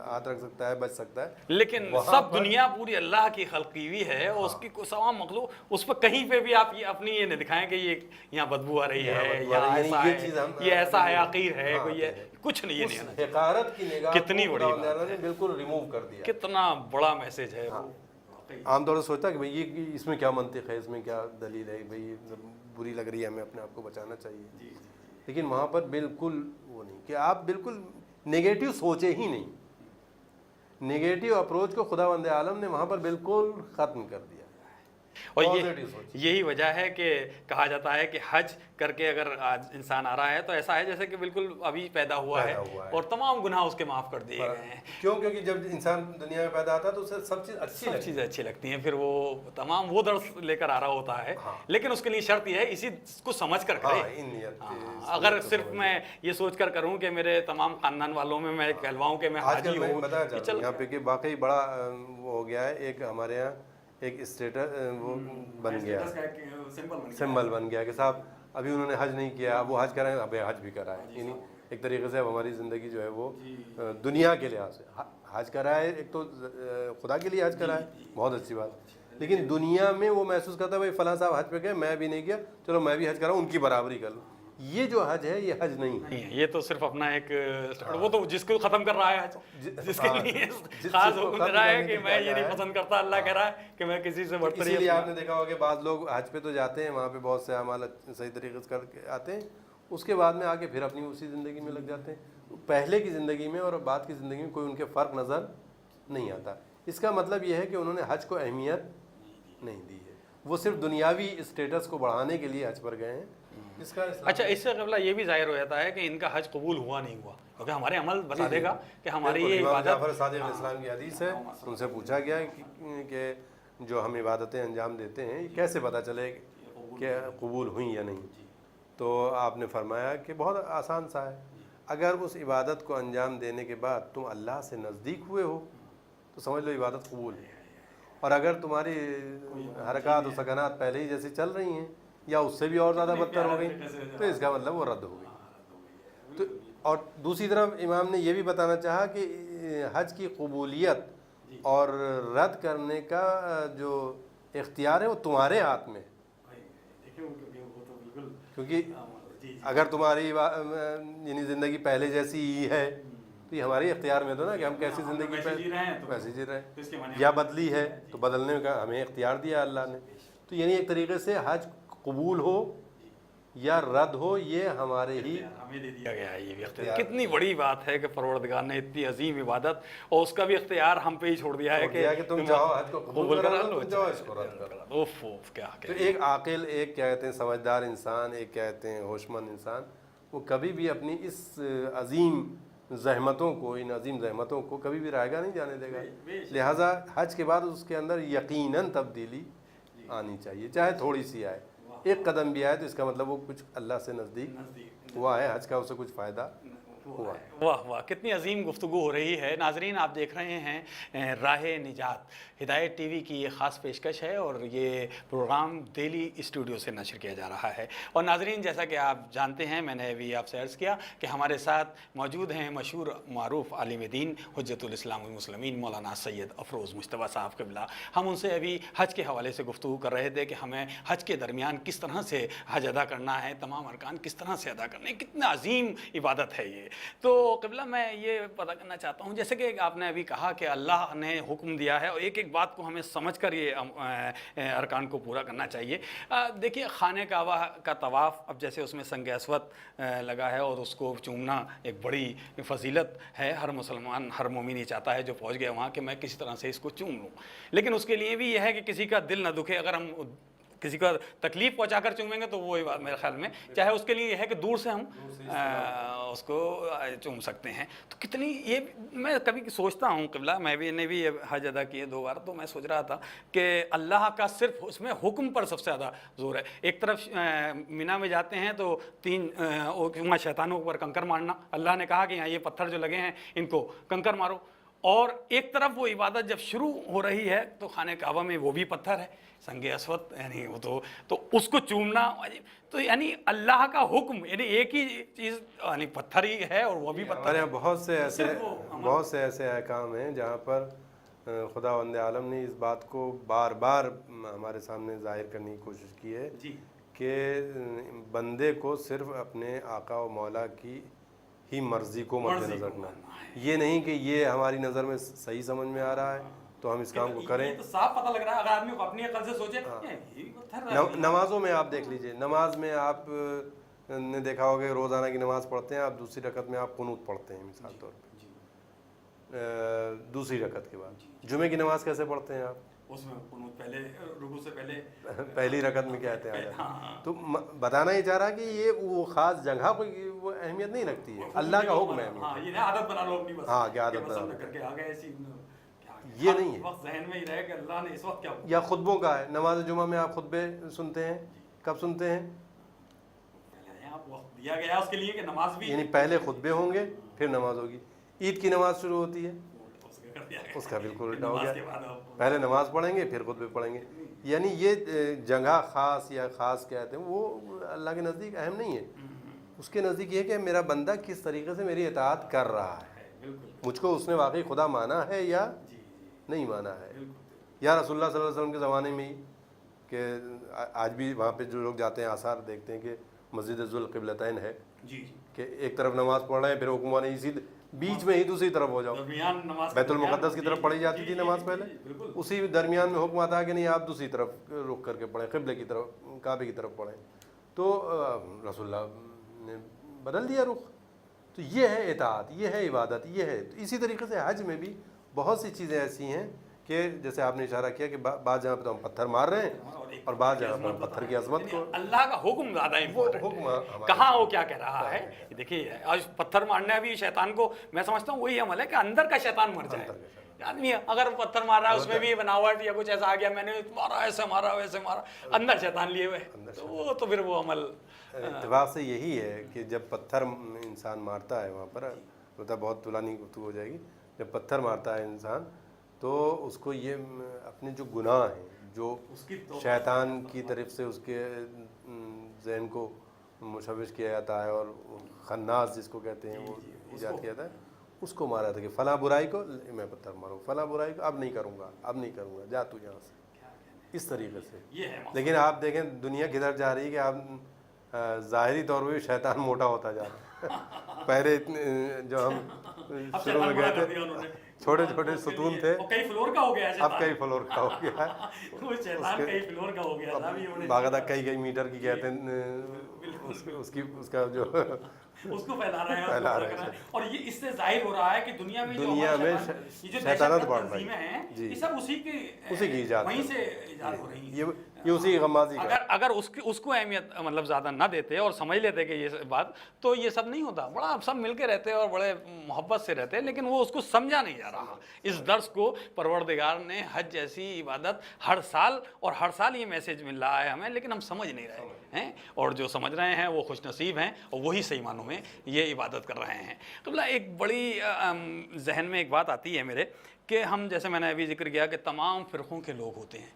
ہاتھ رکھ سکتا ہے، بچ سکتا ہے،
لیکن سب دنیا پوری اللہ کی خلق کی ہوئی ہے اور اس کی تمام مخلوق، اس پہ کہیں پہ بھی آپ یہ اپنی یہ نہیں دکھائیں کہ یہ یہاں بدبو آ رہی ہے، یہاں ایسا ہے، یہ ایسا ہے، حقیر ہے، کوئی کچھ نہیں، یہ نہیں آنا چاہیے۔
حقارت کی نگاہ
کتنی بڑی بات
نے بالکل ریموو کر دیا،
کتنا بڑا میسج ہے وہ۔
عام طور سے سوچتا ہے کہ بھئی یہ اس میں کیا منطق ہے، اس میں کیا دلیل ہے، بھئی بری لگ رہی ہے، ہمیں اپنے آپ کو بچانا چاہیے، لیکن وہاں پر بالکل وہ نہیں کہ آپ بالکل نگیٹو سوچے ہی نہیں، نگیٹو اپروچ کو خداوند عالم نے وہاں پر بالکل ختم کر دیا۔
اور یہی وجہ ہے کہ کہا جاتا ہے کہ حج کر کے اگر آج انسان آ رہا ہے تو ایسا ہے جیسے کہ بالکل ابھی پیدا ہوا ہے اور تمام گناہ اس کے معاف کر دیے گئے ہیں۔
کیونکہ جب انسان دنیا میں پیدا ہوتا ہے تو اسے سب چیزیں
اچھی لگتی ہیں، پھر وہ تمام وہ درس لے کر آ رہا ہوتا ہے، لیکن اس کے لیے شرط یہ ہے اسی کو سمجھ کر کرے۔ اگر صرف میں یہ سوچ کر کروں کہ میرے تمام خاندان والوں میں میں کہلواؤں کہ میں حاجی ہوں،
یہاں پہ کہ واقعی بڑا وہ ہو گیا ہے، ایک ہمارے یہاں ایک اسٹیٹس وہ بن گیا، سمبل بن گیا کہ صاحب ابھی انہوں نے حج نہیں کیا، وہ حج کرائیں، اب حج بھی کرائیں، یعنی ایک طریقے سے اب ہماری زندگی جو ہے وہ دنیا کے لحاظ سے حج کرائے، ایک تو خدا کے لیے حج کرائے، بہت اچھی بات، لیکن دنیا میں وہ محسوس کرتا ہے بھائی فلاں صاحب حج پہ گئے، میں بھی نہیں گیا، چلو میں بھی حج کراؤں، ان کی برابری کر لوں۔ یہ جو حج ہے یہ حج نہیں ہے،
یہ تو صرف اپنا ایک وہ تو جس کو ختم کر رہا ہے حج، جس کے لیے خاص حکم دے رہا ہے کہ میں یہ نہیں پسند کرتا، اللہ کہہ رہا ہے کہ میں کسی سے برتری۔
اسی لیے آپ نے دیکھا ہوگا کہ بعض لوگ حج پہ تو جاتے ہیں، وہاں پہ بہت سے اعمال صحیح طریقے سے کر کے آتے ہیں، اس کے بعد میں آ کے پھر اپنی اسی زندگی میں لگ جاتے ہیں، پہلے کی زندگی میں اور بعد کی زندگی میں کوئی ان کے فرق نظر نہیں آتا۔ اس کا مطلب یہ ہے کہ انہوں نے حج کو اہمیت نہیں دی ہے، وہ صرف دنیاوی اسٹیٹس کو بڑھانے کے لیے حج پر گئے ہیں۔
اچھا، اس سے قبلہ یہ بھی ظاہر ہو جاتا ہے کہ ان کا حج قبول ہوا نہیں ہوا، کیونکہ ہمارے عمل بتا دے گا کہ ہماری یہ
امام
عبادت۔
جعفر صادق علیہ السلام کی حدیث ہے، ان سے پوچھا گیا کہ جو ہم عبادتیں انجام دیتے ہیں یہ کیسے پتہ چلے کہ قبول ہوئیں یا نہیں، تو آپ نے فرمایا کہ بہت آسان سا ہے، اگر اس عبادت کو انجام دینے کے بعد تم اللہ سے نزدیک ہوئے ہو تو سمجھ لو عبادت قبول ہے، اور اگر تمہاری حرکات و سکنات پہلے ہی جیسی چل رہی ہیں یا اس سے بھی اور زیادہ بدتر ہو گئی تو اس کا مطلب وہ رد ہو گئی۔ تو اور دوسری طرف امام نے یہ بھی بتانا چاہا کہ حج کی قبولیت اور رد کرنے کا جو اختیار ہے وہ تمہارے ہاتھ میں ہے، کیونکہ اگر تمہاری یعنی زندگی پہلے جیسی ہی ہے تو یہ ہماری اختیار میں تو نا کہ ہم کیسی زندگی ویسے جی رہے ہیں، یا بدلی ہے تو بدلنے کا ہمیں اختیار دیا اللہ نے، تو یعنی ایک طریقے سے حج قبول ہو یا رد ہو یہ ہمارے ہی
ہمیں دے دیا گیا ہے، یہ بھی اختیار۔ کتنی بڑی بات ہے کہ پروردگار نے اتنی عظیم عبادت اور اس کا بھی اختیار ہم پہ ہی چھوڑ دیا ہے کہ
تم چاہو حج کو قبول کر لو،
لو،
چاہو اس کو رد کر لو۔
اوف کیا
تو ایک عاقل، ایک کہتے ہیں سمجھدار انسان، ایک کہتے ہیں ہوش مند انسان، وہ کبھی بھی اپنی اس عظیم زحمتوں کو، ان عظیم زحمتوں کو کبھی بھی رائگاں نہیں جانے دے گا، لہٰذا حج کے بعد اس کے اندر یقیناً تبدیلی آنی چاہیے، چاہے تھوڑی سی آئے، ایک قدم بھی آئے تو اس کا مطلب وہ کچھ اللہ سے نزدیک ہوا ہے، حج کا اسے کچھ فائدہ ہوا ہے۔
واہ واہ، کتنی عظیم گفتگو ہو رہی ہے۔ ناظرین، آپ دیکھ رہے ہیں راہ نجات، ہدایت ٹی وی کی یہ خاص پیشکش ہے اور یہ پروگرام دہلی اسٹوڈیو سے نشر کیا جا رہا ہے۔ اور ناظرین، جیسا کہ آپ جانتے ہیں، میں نے ابھی آپ سے عرض کیا کہ ہمارے ساتھ موجود ہیں مشہور معروف عالم دین حجت الاسلام والمسلمین مولانا سید افروز مجتبیٰ صاحب قبلہ۔ ہم ان سے ابھی حج کے حوالے سے گفتگو کر رہے تھے کہ ہمیں حج کے درمیان کس طرح سے حج ادا کرنا ہے، تمام ارکان کس طرح سے ادا کرنے ہیں، کتنا عظیم عبادت ہے یہ۔ تو قبلہ میں یہ پتہ کرنا چاہتا ہوں، جیسے کہ آپ نے ابھی کہا کہ اللہ نے حکم دیا ہے اور ایک ایک بات کو ہمیں سمجھ کر یہ ارکان کو پورا کرنا چاہیے۔ دیکھیے، خانہ کعبہ کا طواف، اب جیسے اس میں سنگ اسود لگا ہے اور اس کو چومنا ایک بڑی فضیلت ہے، ہر مسلمان، ہر مومن یہ چاہتا ہے جو پہنچ گیا وہاں کہ میں کسی طرح سے اس کو چوم لوں، لیکن اس کے لیے بھی یہ ہے کہ کسی کا دل نہ دکھے۔ اگر ہم کسی کا تکلیف پہنچا کر چومیں گے تو وہی بات میرے خیال میں، چاہے اس کے لیے یہ ہے کہ دور سے ہم اس کو چوم سکتے ہیں۔ تو کتنی یہ میں کبھی سوچتا ہوں قبلہ، میں بھی نے بھی حج ادا کیے 2 بار، تو میں سوچ رہا تھا کہ اللہ کا صرف اس میں حکم پر سب سے زیادہ زور ہے۔ ایک طرف مینا میں جاتے ہیں تو 3 وہاں شیطانوں پر کنکر مارنا، اللہ نے کہا کہ یہاں یہ پتھر جو لگے ہیں ان کو کنکر مارو، اور ایک طرف وہ عبادت جب شروع ہو رہی ہے تو خانہ کعبہ میں وہ بھی پتھر ہے، سنگ اسود، یعنی وہ تو اس کو چومنا، تو یعنی اللہ کا حکم، یعنی ایک ہی چیز یعنی پتھر ہی ہے اور وہ بھی پتھر
ہمارے
ہے۔
یہاں بہت سے ایسے احکام ہیں جہاں پر خداوند عالم نے اس بات کو بار بار ہمارے سامنے ظاہر کرنے کی کوشش کی ہے
جی
کہ بندے کو صرف اپنے آقا و مولا کی ہی مرضی کو مد نظر رکھنا ہے، یہ نہیں کہ یہ ہماری نظر میں صحیح سمجھ میں آ رہا ہے تو ہم اس کام کو کریں۔
یہ تو صاف پتہ لگ رہا ہے، اگر آدمی کو اپنی عقل سے سوچے یہ پتھر ہے۔
نمازوں میں آپ دیکھ لیجئے، نماز میں آپ نے دیکھا ہوگا کہ روزانہ کی نماز پڑھتے ہیں آپ، دوسری رکعت میں آپ قنوت پڑھتے ہیں مثال طور پہ، دوسری رکعت کے بعد۔ جمعے کی نماز کیسے پڑھتے ہیں آپ؟
اس میں قنوت پہلے رکوع سے پہلے
پہلی رکعت میں کہتے ہیں تو بتانا ہی چاہ رہا کہ یہ وہ خاص جگہ کوئی وہ اہمیت نہیں رکھتی ہے، اللہ کا حکم ہے۔
ہاں یہ عادت بنا لو اپنی، بس
ہاں کہ عادت بنا
کر کے آگے ایسی
یہ نہیں ہے،
وقت ذہن میں ہی رہے کہ اللہ نے اس وقت کیا۔
یا خطبوں کا ہے، نماز جمعہ میں آپ خطبے سنتے ہیں، کب سنتے ہیں؟
آپ وقت دیا گیا اس کے لیے کہ نماز بھی،
یعنی پہلے خطبے ہوں گے پھر نماز ہوگی۔ عید کی نماز شروع ہوتی ہے، اس کا بالکل الٹا ہو گیا، پہلے نماز پڑھیں گے پھر خطبے پڑھیں گے۔ یعنی یہ جگہ خاص یا خاص کہتے ہیں وہ اللہ کے نزدیک اہم نہیں ہے، اس کے نزدیک یہ کہ میرا بندہ کس طریقے سے میری اطاعت کر رہا ہے، مجھ کو اس نے واقعی خدا مانا ہے یا نہیں مانا ہے۔ یا رسول اللہ صلی اللہ علیہ وسلم کے زمانے میں ہی کہ آج بھی وہاں پہ جو لوگ جاتے ہیں آثار دیکھتے ہیں کہ مسجد ذوالقبلتین ہے، کہ ایک طرف نماز پڑھ رہے ہیں پھر حکم نے اسی بیچ میں ہی دوسری طرف ہو جاؤ، بیت المقدس کی طرف پڑھی جاتی تھی نماز پہلے، اسی درمیان میں حکم آتا ہے کہ نہیں آپ دوسری طرف رخ کر کے پڑھیں، قبلے کی طرف، کعبے کی طرف پڑھیں، تو رسول اللہ نے بدل دیا رخ۔ تو یہ ہے اطاعت، یہ ہے عبادت، یہ ہے۔ تو اسی طریقے سے حج میں بھی بہت سی چیزیں ایسی ہیں کہ جیسے آپ نے اشارہ کیا کہ بعض جگہ پہ تو ہم پتھر مار رہے ہیں اور بعض جگہ پہ ہم پتھر کی عظمت کو،
اللہ کا حکم زیادہ
حکم
کہاں وہ کیا کہہ رہا ہے۔ دیکھیے آج پتھر مارنا بھی شیطان کو، میں سمجھتا ہوں وہی عمل ہے کہ اندر کا شیطان مر جائے۔ آدمی اگر پتھر مار رہا ہے اس میں بھی بناوٹ یا کچھ ایسا آ گیا، میں نے مارا ایسے مارا ویسے مارا، اندر شیطان لیے ہوئے، تو وہ تو پھر وہ عمل
اتفاق سے یہی ہے کہ جب پتھر انسان مارتا ہے، وہاں پر مطلب بہت طولانی گفتگو ہو جائے گی، جب پتھر مارتا ہے انسان تو اس کو یہ اپنے جو گناہ ہیں جو شیطان کی طرف سے اس کے ذہن کو مشوش کیا جاتا ہے اور خناس جس کو کہتے ہیں وہ ایجاد کیا جاتا ہے، اس کو مارا تھا کہ فلاں برائی کو میں پتھر ماروں، فلاں برائی کو اب نہیں کروں گا، اب نہیں کروں گا، جا تو یہاں سے، اس طریقے سے۔ لیکن آپ دیکھیں دنیا کدھر جا رہی ہے کہ آپ ظاہری طور پہ شیطان موٹا ہوتا جا رہا ہے۔ پہلے اتنے جو ہم شروع میں گئے تھے چھوٹے چھوٹے ستون تھے،
کئی فلور کا ہو گیا ہے،
اب کئی فلور کا ہو گیا ہے،
وہ شیطان کئی فلور کا ہو گیا ہے،
باقاعدہ کئی میٹر کی کہتے ہیں اس کا جو
اس کو پھیلا رہے ہیں، اور یہ اس سے ظاہر ہو رہا ہے کہ دنیا میں جو
شیطانت بڑھ رہی
تنظیمیں ہیں
جی،
یہ سب اسی کی
ایجاد،
وہیں سے ایجاد ہو رہی ہیں۔
یہ اسی غمازی کا،
اگر اس کو اہمیت مطلب زیادہ نہ دیتے اور سمجھ لیتے کہ یہ بات، تو یہ سب نہیں ہوتا، بڑا سب مل کے رہتے اور بڑے محبت سے رہتے، لیکن وہ اس کو سمجھا نہیں جا رہا۔ اس درس کو پروردگار نے حج جیسی عبادت ہر سال یہ میسج مل رہا ہے ہمیں، لیکن ہم سمجھ نہیں رہے ہیں، اور جو سمجھ رہے ہیں وہ خوش نصیب ہیں اور وہی صحیح معنوں میں یہ عبادت کر رہے ہیں۔ قبلہ ایک بڑی ذہن میں ایک بات آتی ہے میرے کہ ہم جیسے میں نے ابھی ذکر کیا کہ تمام فرقوں کے لوگ ہوتے ہیں،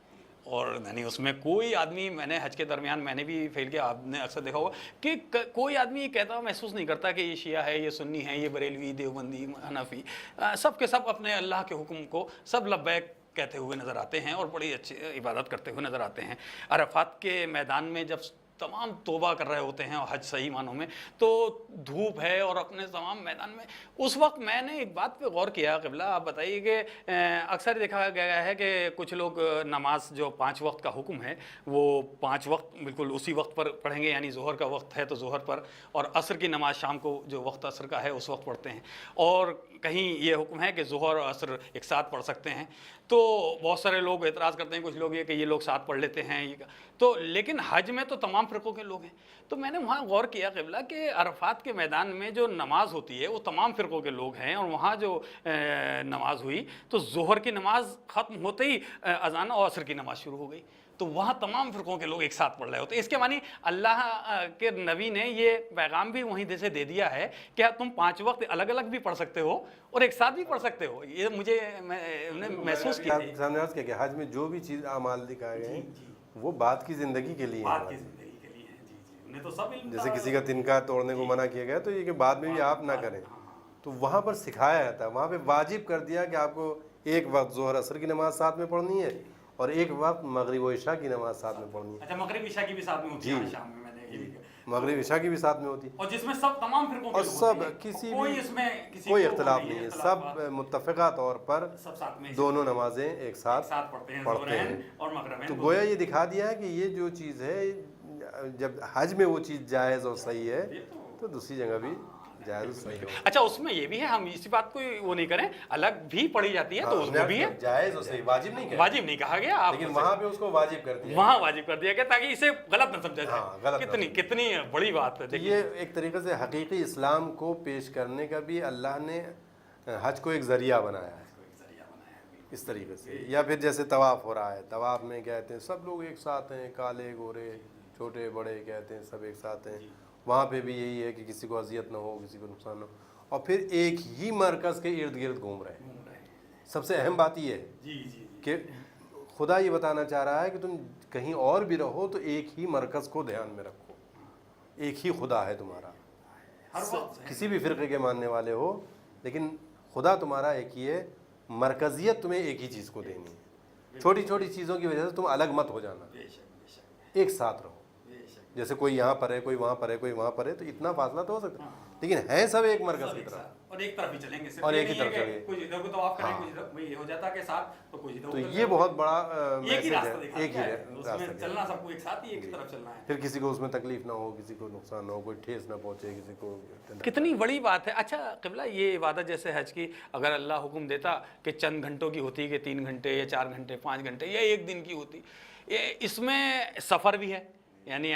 اور یعنی اس میں کوئی آدمی، میں نے حج کے درمیان میں نے بھی فیل کیا، آپ نے اکثر دیکھا ہوگا کہ کوئی آدمی یہ کہتا محسوس نہیں کرتا کہ یہ شیعہ ہے، یہ سنی ہے، یہ بریلوی، دیوبندی، حنفی، سب کے سب اپنے اللہ کے حکم کو سب لبیک کہتے ہوئے نظر آتے ہیں اور بڑی اچھی عبادت کرتے ہوئے نظر آتے ہیں۔ عرفات کے میدان میں جب تمام توبہ کر رہے ہوتے ہیں اور حج صحیح معنوں میں، تو دھوپ ہے اور اپنے تمام میدان میں، اس وقت میں نے ایک بات پہ غور کیا قبلہ، آپ بتائیے کہ اکثر دیکھا گیا ہے کہ کچھ لوگ نماز جو 5 وقت کا حکم ہے وہ 5 وقت بالکل اسی وقت پر پڑھیں گے، یعنی ظہر کا وقت ہے تو ظہر پر، اور عصر کی نماز شام کو جو وقت عصر کا ہے اس وقت پڑھتے ہیں، اور کہیں یہ حکم ہے کہ ظہر اور عصر ایک ساتھ پڑھ سکتے ہیں۔ تو بہت سارے لوگ اعتراض کرتے ہیں، کچھ لوگ یہ کہ یہ لوگ ساتھ پڑھ لیتے ہیں، تو لیکن حج میں تو تمام فرقوں کے لوگ ہیں۔ تو میں نے وہاں غور کیا قبلہ کہ عرفات کے میدان میں جو نماز ہوتی ہے وہ تمام فرقوں کے لوگ ہیں، اور وہاں جو نماز ہوئی تو ظہر کی نماز ختم ہوتے ہی اذان اور عصر کی نماز شروع ہو گئی۔ تو وہاں تمام فرقوں کے لوگ ایک ساتھ پڑھ رہے ہوتے ہیں. اس کے معنی اللہ کے نبی نے یہ پیغام بھی وہیں سے دے دیا ہے کہ تم 5 وقت الگ الگ بھی پڑھ سکتے ہو اور ایک ساتھ بھی پڑھ سکتے ہو. یہ مجھے محسوس کیا
سامنے عرض کیا کہ حج میں جو بھی چیز اعمال دکھائے گئے ہیں وہ بعد کی زندگی کے لیے
بات کی زندگی کے لیے ہیں. جی جی انہیں تو سب علم
جیسے کسی کا تنکا توڑنے کو منع کیا گیا تو یہ کہ بعد میں بھی آپ نہ کریں, تو وہاں پر سکھایا جاتا ہے, وہاں پہ واجب کر دیا کہ آپ کو ایک وقت ظہر عصر کی نماز ساتھ میں پڑھنی ہے اور ایک وقت مغرب و عشاء کی نماز ساتھ میں پڑھنی ہے.
اچھا مغرب عشاء کی بھی ساتھ میں ہوتی ہے شام میں, میں نے
مغرب عشاء کی بھی ساتھ میں ہوتی ہے
اور جس میں سب تمام فرقوں
اور
کے
سب کسی بھی کوئی اختلاف نہیں ہے, سب متفقہ طور پر دونوں نمازیں ایک ساتھ پڑھتے ہیں. تو گویا یہ دکھا دیا ہے کہ یہ جو چیز ہے جب حج میں وہ چیز جائز اور صحیح ہے تو دوسری جگہ بھی جائز اور صحیح ہو.
اچھا اس میں یہ بھی ہے, ہم اسی بات کو وہ نہیں کریں, الگ بھی پڑھی جاتی ہے تو اس میں بھی ہے
جائز اور صحیح, واجب نہیں
کہا گیا,
لیکن وہاں پہ اس کو واجب کر دیا,
وہاں واجب کر دیا گیا تاکہ اسے غلط نہ سمجھا جائے. کتنی بڑی بات ہے.
یہ ایک طریقے سے حقیقی اسلام کو پیش کرنے کا بھی اللہ نے حج کو ایک ذریعہ بنایا ہے اس طریقے سے. یا پھر جیسے طواف ہو رہا ہے, طواف میں کہتے ہیں سب لوگ ایک ساتھ ہیں, کالے گورے چھوٹے بڑے کہتے ہیں سب ایک ساتھ ہیں. وہاں پہ بھی یہی ہے کہ کسی کو اذیت نہ ہو, کسی کو نقصان نہ ہو, اور پھر ایک ہی مرکز کے ارد گرد گھوم رہے ہیں. سب سے اہم بات یہ ہے کہ خدا یہ بتانا چاہ رہا ہے کہ تم کہیں اور بھی رہو تو ایک ہی مرکز کو دھیان میں رکھو, ایک ہی خدا ہے تمہارا. کسی بھی فرقے کے ماننے والے ہو لیکن خدا تمہارا ایک ہی ہے, مرکزیت تمہیں ایک ہی چیز کو دینی ہے. چھوٹی چھوٹی چیزوں کی وجہ سے تم الگ مت ہو جانا, ایک ساتھ رہو. جیسے کوئی یہاں پر ہے, کوئی وہاں پر ہے, کوئی وہاں پر ہے, تو اتنا فاصلہ تو ہو سکتا ہے لیکن ہے سب ایک مرکز کی طرف
اور ایک طرف ہی چلیں گے,
اور ایک ہی طرف چلیں گے.
کچھ ادھر کو طواف کریں, کچھ ادھر یہ ہو جاتا ہے کہ ساتھ تو کچھ ادھر.
تو یہ بہت بڑا میسج ہے, ایک ہی
راستہ چلنا, سب کو ایک ساتھ ہی ایک طرف چلنا ہے.
پھر کسی کو اس میں تکلیف نہ ہو, کسی کو نقصان نہ ہو, کوئی ٹھیس نہ پہنچے کسی کو.
کتنی بڑی بات ہے. اچھا قبلہ, یہ عبادت جیسے حج کی اگر اللہ حکم دیتا کہ چند گھنٹوں کی ہوتی, کہ 3 گھنٹے یا 4 گھنٹے 5 گھنٹے یا 1 دن کی ہوتی, اس میں سفر بھی ہے, یعنی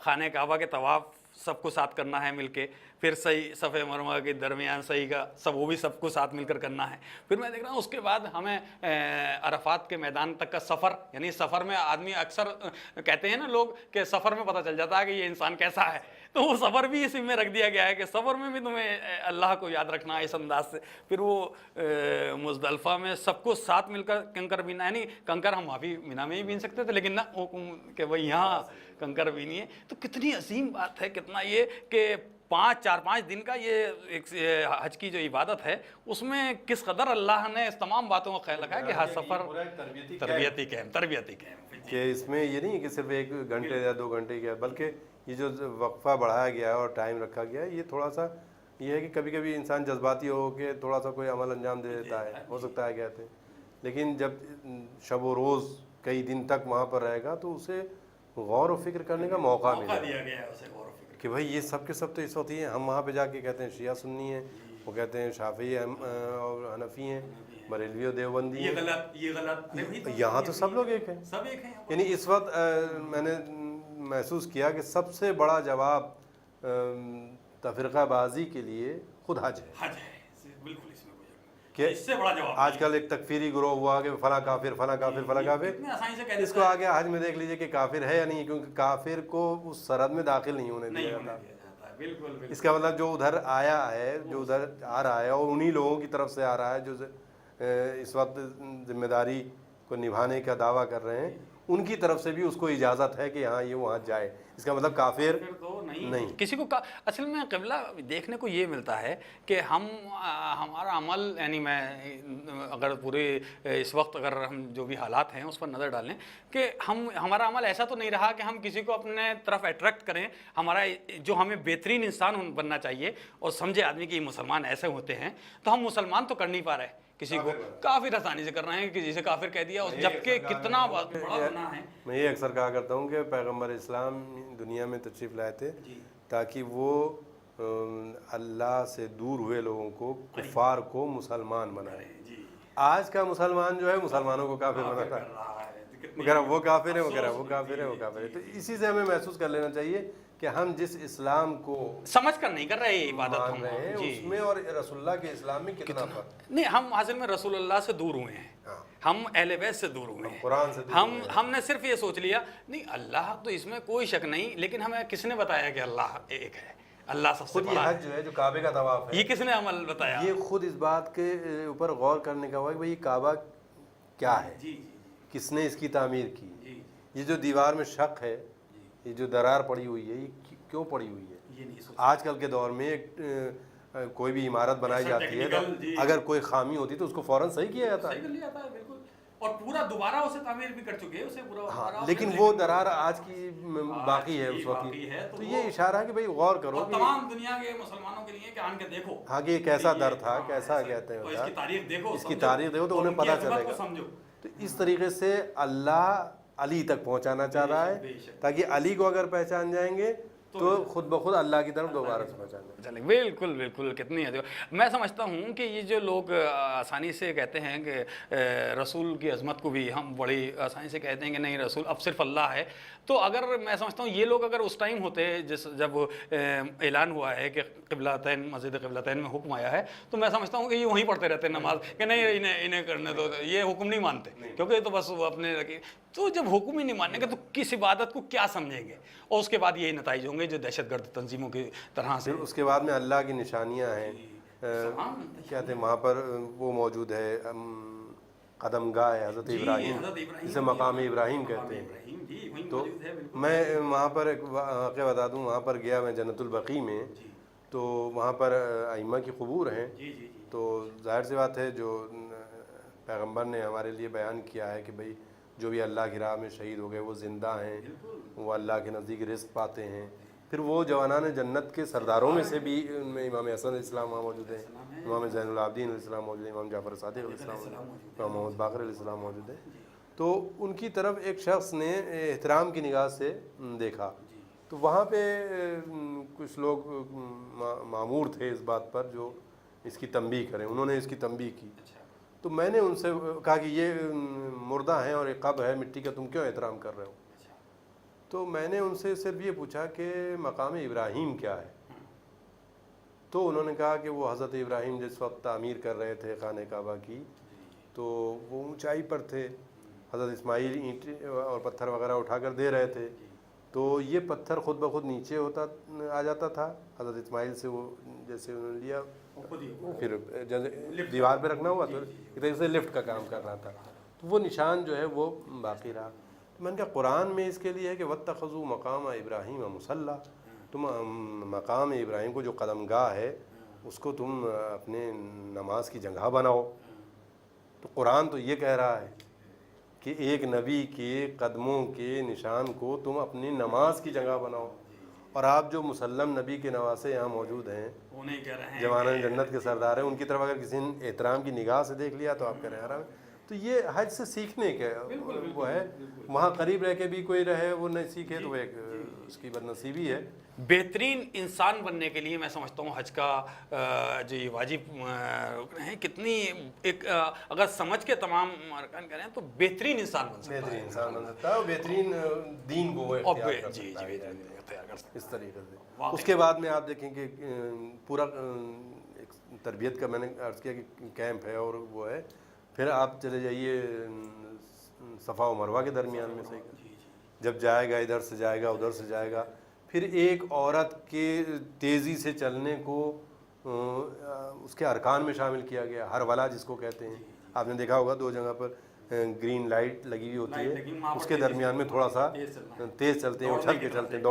خانہ کعبہ کے طواف سب کو ساتھ کرنا ہے مل کے, پھر صحیح صفحہ مرمہ کے درمیان صحیح کا سب وہ بھی سب کو ساتھ مل کر کرنا ہے. پھر میں دیکھ رہا ہوں اس کے بعد ہمیں عرفات کے میدان تک کا سفر, یعنی سفر میں آدمی اکثر کہتے ہیں نا لوگ کہ سفر میں پتہ چل جاتا ہے کہ یہ انسان کیسا ہے, تو وہ سفر بھی اسی میں رکھ دیا گیا ہے کہ سفر میں بھی تمہیں اللہ کو یاد رکھنا ہے اس انداز سے. پھر وہ مزدلفہ میں سب کو ساتھ مل کر کنکر بینا, یعنی کنکر ہم وہاں بھی مینا میں ہی بین سکتے تھے لیکن نہ کہ بھائی یہاں کنکر بینی ہے. تو کتنی عظیم بات ہے, کتنا یہ کہ 4-5 دن کا یہ ایک حج کی جو عبادت ہے اس میں کس قدر اللہ نے اس تمام باتوں کا خیال رکھا ہے کہ ہر سفر تربیتی کیمپ
کہ اس میں یہ نہیں ہے کہ صرف 1 گھنٹے یا 2 گھنٹے کیا, بلکہ یہ جو وقفہ بڑھایا گیا ہے اور ٹائم رکھا گیا ہے, یہ تھوڑا سا یہ ہے کہ کبھی کبھی انسان جذباتی ہو کے تھوڑا سا کوئی عمل انجام دے دیتا ہے, ہو سکتا ہے کہتے ہیں, لیکن جب شب و روز کئی دن تک وہاں پر رہے گا تو اسے غور و فکر کرنے کا موقع ملے گا کہ بھائی یہ سب کے سب تو اس وقت ہی ہیں. ہم وہاں پہ جا کے کہتے ہیں شیعہ سنی ہیں, وہ کہتے ہیں شافعی اور حنفی ہیں, بریلوی اور دیوبندی ہیں,
یہ غلط.
یہاں تو سب لوگ ایک ہیں. یعنی اس وقت میں نے محسوس کیا کہ سب سے بڑا جواب تفرقہ بازی کے لیے خود حج ہے. کہ آج کل ایک تکفیری گروہ ہوا کہ فلاں کافر فلاں کافر فلاں کافر, اس کو آگے حج میں دیکھ لیجئے کہ کافر ہے یا نہیں, کیونکہ کافر کو اس سرحد میں داخل نہیں ہونے دیا جاتا. اس کا مطلب جو ادھر آیا ہے, جو ادھر آ رہا ہے, اور انہی لوگوں کی طرف سے آ رہا ہے جو اس وقت ذمہ داری کو نبھانے کا دعویٰ کر رہے ہیں, ان کی طرف سے بھی اس کو اجازت ہے کہ ہاں یہ وہاں جائے. اس کا مطلب کافر نہیں.
کسی کو اصل میں قبلہ دیکھنے کو یہ ملتا ہے کہ ہمارا عمل, یعنی میں اگر پورے اس وقت اگر ہم جو بھی حالات ہیں اس پر نظر ڈالیں کہ ہمارا عمل ایسا تو نہیں رہا کہ ہم کسی کو اپنے طرف اٹریکٹ کریں. ہمارا جو ہمیں بہترین انسان بننا چاہیے اور سمجھے آدمی کہ یہ مسلمان ایسے ہوتے ہیں, تو ہم مسلمان تو کر نہیں پا رہے, کسی کو کافر آسانی سے کر رہے ہیں کہ جسے کافر کہہ دیا, جبکہ کتنا بڑا گناہ ہے.
میں یہ اکثر کہا کرتا ہوں کہ پیغمبر اسلام دنیا میں تشریف لائے تھے تاکہ وہ اللہ سے دور ہوئے لوگوں کو, کفار کو مسلمان بنائے. آج کا مسلمان جو ہے مسلمانوں کو کافر بناتا ہے, وہ کہہ رہا وہ کافر ہے, وہ کہہ رہا وہ کافر ہے, وہ کافر ہے. تو اسی سے ہمیں محسوس کر لینا چاہیے کہ ہم جس اسلام کو
سمجھ کر نہیں کر رہے عبادت
مان رہے ہیں اس میں اور رسول اللہ کے اسلام میں کتنا فرق.
نہیں, ہم حاصل میں رسول اللہ سے دور ہوئے ہیں. ہم اہل بیت سے دور ہوئے ہیں،
قرآن سے دور
ہم نے صرف یہ سوچ لیا نہیں اللہ تو اس میں کوئی شک نہیں، لیکن ہمیں کس نے بتایا کہ اللہ ایک ہے، اللہ سب سے
خود یہ
بڑا ہے؟
حج جو ہے جو کعبے کا طواف ہے،
یہ کس نے عمل بتایا؟
یہ خود اس بات کے اوپر غور کرنے کا ہوا کہ بھئی یہ کعبہ کیا ہے،
جی
کس نے اس کی تعمیر کی،
جی
یہ جو دیوار میں شق ہے، یہ جو درار پڑی ہوئی ہے، یہ کیوں پڑی ہوئی ہے؟
یہ نہیں سوچ
آج کل کے دور میں کوئی بھی عمارت بنائی جاتی ہے تو اگر کوئی خامی ہوتی تو اس کو فوراً صحیح کیا جاتا ہے،
صحیح کر لیا جاتا ہے بالکل، اور پورا دوبارہ اسے تعمیر بھی کر چکے ہیں، اسے پورا
ہاں، لیکن وہ درار آج کی باقی ہے اس وقت
باقی ہے،
تو یہ اشارہ ہے کہ بھئی غور کرو
اور
کہ
تمام دنیا کے مسلمانوں کے لیے کہ آن کے دیکھو
ہاں کہ یہ کیسا در تھا، کیسا کہتے ہیں
اور اس کی تاریخ دیکھو،
اس کی تاریخ دیکھو تو انہیں پتہ چلے گا۔
سمجھو
تو اس طریقے سے اللہ علی تک پہنچانا چاہ رہا ہے تاکہ علی کو اگر پہچان جائیں گے تو خود بخود اللہ کی طرف دوبارہ سے پہنچان جائیں گے۔
چلیں بالکل بالکل، کتنی ہے میں سمجھتا ہوں کہ یہ جو لوگ آسانی سے کہتے ہیں کہ رسول کی عظمت کو بھی ہم بڑی آسانی سے کہتے ہیں کہ نہیں رسول اب صرف اللہ ہے، تو اگر میں سمجھتا ہوں یہ لوگ اگر اس ٹائم ہوتے جب اعلان ہوا ہے کہ قبلتین مسجد قبلتین میں حکم آیا ہے، تو میں سمجھتا ہوں کہ یہ وہیں پڑھتے رہتے نماز کہ نہیں انہیں کرنے دو، یہ حکم نہیں مانتے کیونکہ یہ تو بس وہ اپنے تو جب حکم ہی نہیں مانیں گے تو کس عبادت کو کیا سمجھیں گے، اور اس کے بعد یہی نتائج ہوں گے جو دہشت گرد تنظیموں کی طرح سے۔
پھر اس کے بعد میں اللہ کی نشانیاں ہیں، کہتے ہیں وہاں پر وہ موجود ہے قدم گاہ ہے حضرت ابراہیم، جسے مقام ابراہیم کہتے ہیں۔ تو میں وہاں پر ایک واقعہ بتا دوں، وہاں پر گیا میں جنت البقیع میں، تو وہاں پر ائمہ کی قبور ہیں، تو ظاہر سی بات ہے جو پیغمبر نے ہمارے لیے بیان کیا ہے کہ بھئی جو بھی اللہ کی راہ میں شہید ہو گئے وہ زندہ ہیں، وہ اللہ کے نزدیک رزق پاتے ہیں۔ پھر وہ جوانان جنت کے سرداروں میں سے بھی ان میں امام حسن علیہ السلام وہاں موجود ہیں، امام زین العابدین علیہ السلام موجود ہیں، امام جعفر صادق علیہ السلام موجود ہیں، امام محمد باقر علیہ السلام موجود ہیں۔ تو ان کی طرف ایک شخص نے احترام کی نگاہ سے دیکھا، تو وہاں پہ کچھ لوگ مامور تھے اس بات پر جو اس کی تنبیہ کریں، انہوں نے اس کی تنبیہ کی۔ تو میں نے ان سے کہا کہ یہ مردہ ہیں اور ایک قبر ہے مٹی کا، تم کیوں احترام کر رہے ہو؟ تو میں نے ان سے صرف یہ پوچھا کہ مقام ابراہیم کیا ہے؟ تو انہوں نے کہا کہ وہ حضرت ابراہیم جس وقت تعمیر کر رہے تھے خانہ کعبہ کی تو وہ اونچائی پر تھے، حضرت اسماعیل اینٹ اور پتھر وغیرہ اٹھا کر دے رہے تھے، تو یہ پتھر خود بخود نیچے آ جاتا تھا، حضرت اسماعیل سے وہ جیسے انہوں نے لیا پھر دیوار پہ رکھنا ہوا تو ایک طریقے سے لفٹ کا کام کر رہا تھا، تو وہ نشان جو ہے وہ باقی رہا۔ میں نے کہا قرآن میں اس کے لیے ہے کہ واتخذوا مقام ابراہیم مصلی، تم مقام ابراہیم کو جو قدم گاہ ہے اس کو تم اپنے نماز کی جگہ بناؤ۔ تو قرآن تو یہ کہہ رہا ہے کہ ایک نبی کے قدموں کے نشان کو تم اپنی نماز کی جگہ بناؤ، اور آپ جو مسلم نبی کے نواسے یہاں موجود ہیں، جوانان جنت کے سردار ہیں، ان کی طرف اگر کسی نے احترام کی نگاہ سے دیکھ لیا تو آپ کہہ رہے ہیں حرام ہے۔ تو یہ حج سے سیکھنے کے وہ ہے، وہاں قریب رہ کے بھی کوئی رہے وہ نہیں سیکھے تو ایک اس کی بد نصیبی ہے۔
بہترین انسان بننے کے لیے میں سمجھتا ہوں حج کا جو یہ واجب رکن ہے کتنی ایک اگر سمجھ کے تمام ارکان کریں تو بہترین انسان بن سکتا ہے،
بہترین انسان بن سکتا ہے اور بہترین دین کو وہ اختیار کر سکتا ہے اس طریقے سے۔ اس کے بعد میں آپ دیکھیں کہ پورا ایک تربیت کا میں نے عرض کیا کہ کیمپ ہے اور وہ ہے، پھر آپ چلے جائیے صفا و مروہ کے درمیان میں سے جب جائے گا، ادھر سے جائے گا ادھر سے جائے گا، پھر ایک عورت کے تیزی سے چلنے کو اس کے ارکان میں شامل کیا گیا، ہر ولا جس کو کہتے ہیں۔ آپ نے دیکھا ہوگا دو جگہ پر گرین لائٹ لگی ہوئی ہوتی ہے، اس کے درمیان میں تھوڑا سا تیز چلتے ہیں، اچھل کے چلتے ہیں،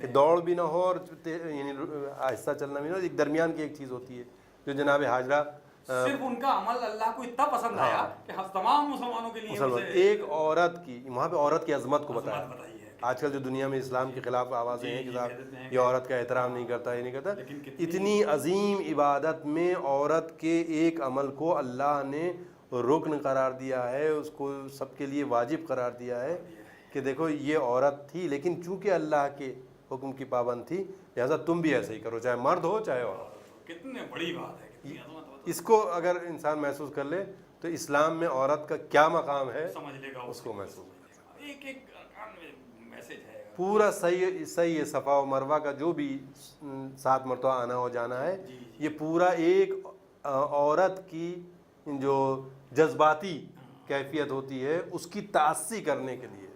دوڑ بھی نہ ہو اور یعنی آہستہ چلنا بھی نہ ہو، ایک درمیان کی ایک چیز ہوتی ہے جو جناب حاجرہ
صرف ان کا عمل اللہ کو اتنا پسند آیا کہ تمام مسلمانوں کے لیے
ایک عورت کی وہاں پہ عورت کی عظمت کو بتایا۔ آج کل جو دنیا میں اسلام کے خلاف آوازیں ہیں کہ صاحب یہ عورت کا احترام نہیں کرتا، یہ نہیں کرتا، اتنی عظیم عبادت میں عورت کے ایک عمل کو اللہ نے رکن قرار دیا ہے، اس کو سب کے لیے واجب قرار دیا ہے کہ دیکھو یہ عورت تھی لیکن چونکہ اللہ کے حکم کی پابند تھی لہٰذا تم بھی ایسے ہی کرو، چاہے مرد ہو چاہے عورت۔
کتنے بڑی بات ہے،
اس کو اگر انسان محسوس کر لے تو اسلام میں عورت کا کیا مقام ہے
سمجھ لے گا،
اس کو محسوس کر لے گا۔
ایک ایک میسج ہے
پورا صحیح صفا و مروہ کا جو بھی 7 مرتبہ آنا ہو جانا ہے، یہ پورا ایک عورت کی جو جذباتی کیفیت ہوتی ہے اس کی تعصی کرنے کے لیے.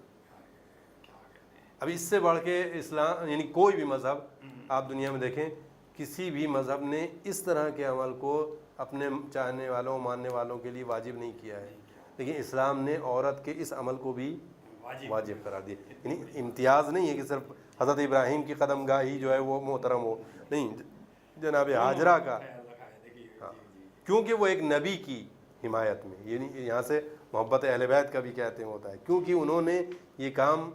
اب اس سے بڑھ کے اسلام یعنی کوئی بھی مذہب آپ دنیا میں دیکھیں, کسی بھی مذہب نے اس طرح کے عمل کو اپنے چاہنے والوں ماننے والوں کے لیے واجب نہیں کیا ہے, لیکن اسلام نے عورت کے اس عمل کو بھی واجب قرار دیا. یعنی امتیاز نہیں ہے کہ صرف حضرت ابراہیم کی قدم گاہ ہی جو ہے وہ محترم ہو, نہیں, جناب ہاجرہ کا, ہاں, کیونکہ وہ ایک نبی کی حمایت میں, یعنی یہاں سے محبت اہل بیت کا بھی کہتے ہیں ہوتا ہے, کیونکہ انہوں نے یہ کام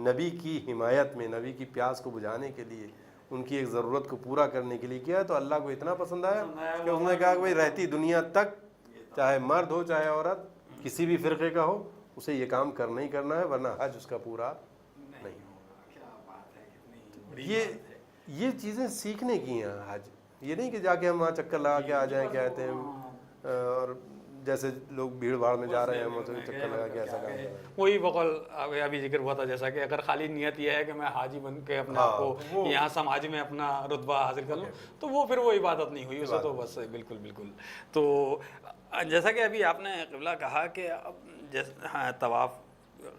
نبی کی حمایت میں, نبی کی پیاس کو بجھانے کے لیے, ان کی ایک ضرورت کو پورا کرنے کے لیے کیا ہے, تو اللہ کو اتنا پسند آیا کہ انہوں نے کہا کہ بھائی رہتی دنیا تک چاہے مرد ہو چاہے عورت کسی بھی فرقے کا ہو اسے یہ کام کرنا ہی کرنا ہے, ورنہ حج اس کا پورا نہیں ہوگا. یہ چیزیں سیکھنے کی ہیں حج, یہ نہیں کہ جا کے ہم وہاں چکر لگا کے آ جائیں کہتے ہیں, اور جیسے لوگ بھیڑ بھاڑ میں جا رہے ہیں ہم چکر لگا کے ایسا کام کر رہے ہیں.
وہی بقول ابھی ذکر ہوا تھا جیسا کہ اگر خالی نیت یہ ہے کہ میں حاجی بن کے اپنے آپ کو یہاں سماج میں اپنا رتبہ حاصل کر لوں, تو وہ پھر وہ عبادت نہیں ہوئی, اسے تو بس بالکل بالکل. تو جیسا کہ ابھی آپ نے قبلہ کہا کہ طواف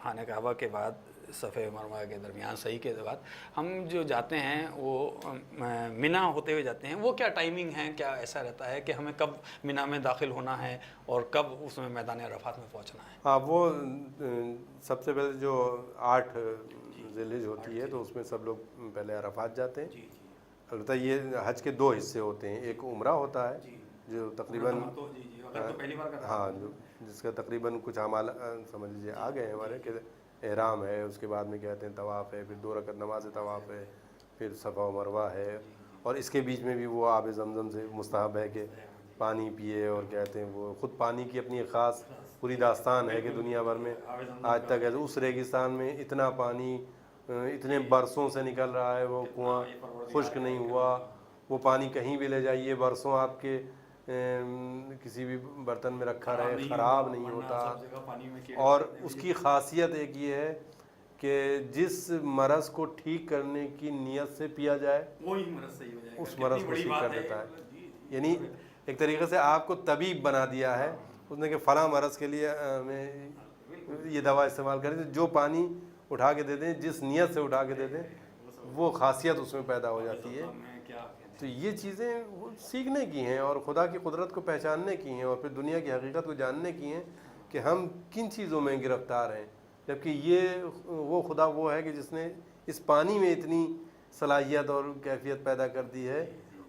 خانہ کعبہ کے بعد صفا مروہ کے درمیان صحیح کے بعد ہم جو جاتے ہیں وہ منی ہوتے ہوئے جاتے ہیں, وہ کیا ٹائمنگ ہے, کیا ایسا رہتا ہے کہ ہمیں کب منی میں داخل ہونا ہے اور کب اس میں میدان عرفات میں پہنچنا ہے؟
ہاں, وہ سب سے پہلے جو 8 ذی الحجہ ہوتی ہے تو اس میں سب لوگ پہلے عرفات جاتے ہیں. البتہ یہ حج کے 2 حصے ہوتے ہیں, ایک عمرہ ہوتا ہے جو تقریباً ہاں جس کا تقریباً کچھ اعمال سمجھ لیجیے آ گئے ہیں ہمارے, کہ احرام ہے, اس کے بعد میں کہتے ہیں طواف ہے, پھر 2 رکعت نماز طواف ہے, پھر صفا و مروہ ہے, اور اس کے بیچ میں بھی وہ آب زمزم سے مستحب ہے کہ پانی پیے, اور کہتے ہیں وہ خود پانی کی اپنی خاص پوری داستان ہے کہ دنیا بھر میں آج تک ایسے اس ریگستان میں اتنا پانی اتنے برسوں سے نکل رہا ہے, وہ کنواں خشک نہیں ہوا, وہ پانی کہیں بھی لے جائیے برسوں آپ کے کسی بھی برتن میں رکھا رہے خراب نہیں ہوتا. اور اس کی خاصیت ایک یہ ہے کہ جس مرض کو ٹھیک کرنے کی نیت سے پیا جائے وہی مرض صحیح ہو جائے گا, اس مرض کو ٹھیک کر دیتا ہے. یعنی ایک طریقے سے آپ کو طبیب بنا دیا ہے اس نے کہ فلاں مرض کے لیے ہمیں یہ دوا استعمال کریں, جو پانی اٹھا کے دے دیں, جس نیت سے اٹھا کے دے دیں, وہ خاصیت اس میں پیدا ہو جاتی ہے. تو یہ چیزیں سیکھنے کی ہیں اور خدا کی قدرت کو پہچاننے کی ہیں, اور پھر دنیا کی حقیقت کو جاننے کی ہیں کہ ہم کن چیزوں میں گرفتار ہیں, جبکہ یہ وہ خدا وہ ہے کہ جس نے اس پانی میں اتنی صلاحیت اور کیفیت پیدا کر دی ہے,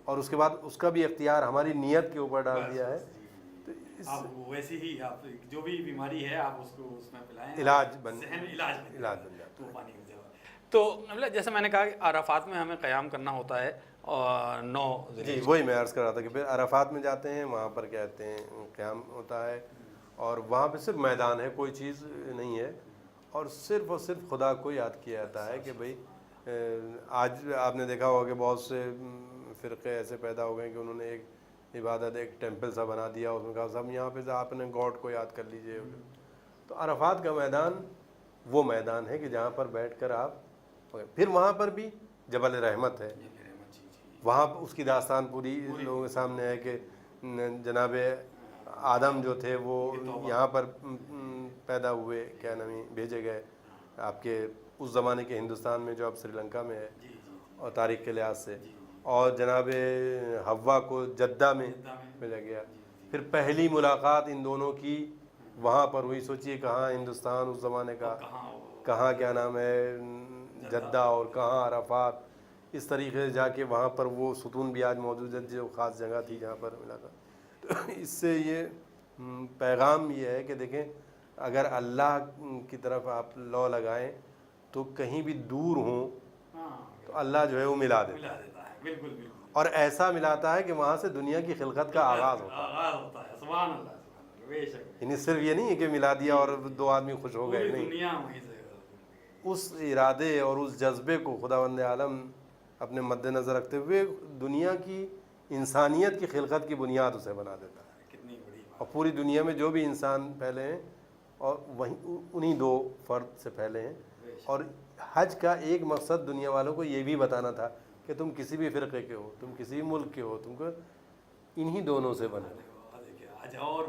اور اس کے بعد اس کا بھی اختیار ہماری نیت کے اوپر ڈال دیا ہے.
آپ ویسے ہی آپ جو بھی بیماری ہے آپ اس کو اس میں پلائیں,
علاج بن
جاتا ہے. تو جیسے میں نے کہا کہ عرفات میں ہمیں قیام کرنا ہوتا ہے, اور 9
جی وہی میں عرض کر رہا تھا کہ پھر عرفات میں جاتے ہیں, وہاں پر کہتے ہیں قیام ہوتا ہے, اور وہاں پہ صرف میدان ہے, کوئی چیز نہیں ہے, اور صرف خدا کو یاد کیا جاتا ہے کہ بھئی آج آپ نے دیکھا ہوگا کہ بہت سے فرقے ایسے پیدا ہو گئے کہ انہوں نے ایک عبادت ایک ٹیمپل سا بنا دیا, اس میں کہا سب یہاں پہ آپ نے گاڈ کو یاد کر لیجئے. تو عرفات کا میدان وہ میدان ہے کہ جہاں پر بیٹھ کر آپ, پھر وہاں پر بھی جبل رحمت ہے, وہاں اس کی داستان پوری لوگوں کے سامنے ہے کہ جناب آدم جو تھے وہ یہاں پر پیدا ہوئے, کیا نامی بھیجے گئے آپ کے اس زمانے کے ہندوستان میں جو اب سری لنکا میں ہے اور تاریخ کے لحاظ سے, اور جناب حوا کو جدہ میں بھیجا گیا. پھر پہلی ملاقات ان دونوں کی وہاں پر ہوئی, سوچئے کہاں ہندوستان اس زمانے کا, کہاں کیا نام ہے جدہ, اور کہاں عرفات. اس طریقے سے جا کے وہاں پر وہ ستون بھی آج موجود ہے جو خاص جگہ تھی جہاں پر ملا تھا. تو اس سے یہ پیغام یہ ہے کہ دیکھیں اگر اللہ کی طرف آپ لو لگائیں تو کہیں بھی دور ہوں تو اللہ جو ہے وہ ملا دیتا ہے, اور ایسا ملاتا ہے کہ وہاں سے دنیا کی خلقت کا آغاز ہوتا ہے.
سبحان اللہ,
یعنی صرف یہ نہیں ہے کہ ملا دیا اور 2 آدمی خوش ہو گئے, نہیں, اس ارادے اور اس جذبے کو خداوند عالم اپنے مد نظر رکھتے ہوئے دنیا کی انسانیت کی خلقت کی بنیاد اسے بنا دیتا ہے. اور پوری دنیا میں جو بھی انسان پھیلے ہیں اور وہیں انہی 2 فرد سے پھیلے ہیں, اور حج کا ایک مقصد دنیا والوں کو یہ بھی بتانا تھا کہ تم کسی بھی فرقے کے ہو, تم کسی بھی ملک کے ہو, تم کو انہی دونوں سے بنے.
اور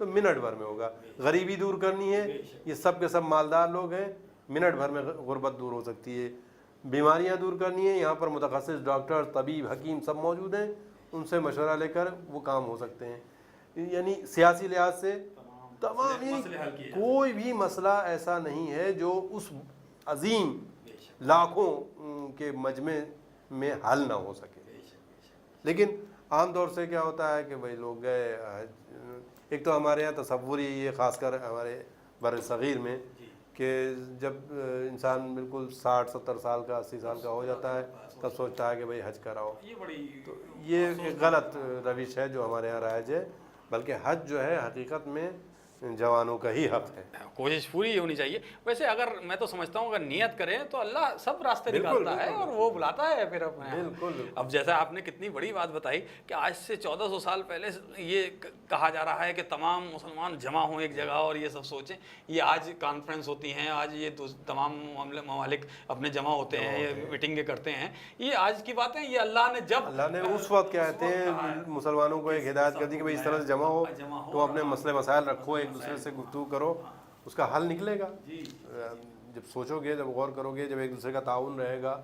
تو منٹ بھر میں ہوگا. غریبی دور کرنی ہے, یہ سب کے سب مالدار لوگ ہیں, منٹ بھر میں غربت دور ہو سکتی ہے. بیماریاں دور کرنی ہے, یہاں پر متخصص ڈاکٹر, طبیب, حکیم سب موجود ہیں, ان سے مشورہ لے کر وہ کام ہو سکتے ہیں. یعنی سیاسی لحاظ سے تمام, یعنی کوئی بھی مسئلہ ایسا نہیں ہے جو اس عظیم لاکھوں کے مجمع میں حل نہ ہو سکے. لیکن عام طور سے کیا ہوتا ہے کہ بھائی لوگ گئے, ایک تو ہمارے یہاں تصور ہی یہ خاص کر ہمارے بر صغیر میں کہ جب انسان بالکل 60-70 سال کا 80 سال کا ہو جاتا ہے تب سوچتا ہے کہ بھائی حج کراؤ. تو یہ ایک غلط روش ہے جو ہمارے یہاں رائج ہے, بلکہ حج جو ہے حقیقت میں جوانوں کا ہی حق ہے.
کوشش پوری ہونی چاہیے. ویسے اگر میں تو سمجھتا ہوں اگر نیت کریں تو اللہ سب راستے نکالتا ہے اور وہ بلاتا ہے پھر اپنے.
بالکل.
اب جیسا آپ نے کتنی بڑی بات بتائی کہ آج سے 1400 سال پہلے یہ کہا جا رہا ہے کہ تمام مسلمان جمع ہوں ایک جگہ اور یہ سب سوچیں. یہ آج کانفرنس ہوتی ہیں, آج یہ تمام ممالک اپنے جمع ہوتے ہیں, یہ میٹنگیں کرتے ہیں, یہ آج کی باتیں. یہ اللہ نے جب
اللہ نے اس وقت کہتے ہیں مسلمانوں کو ایک ہدایت کر دی کہ بھائی اس طرح سے جمع ہو, تو اپنے مسئلے مسائل رکھو, ایک دوسرے سے گفتگو کرو, اس کا حل نکلے گا. جب سوچو گے, جب غور کرو گے, جب ایک دوسرے کا تعاون رہے گا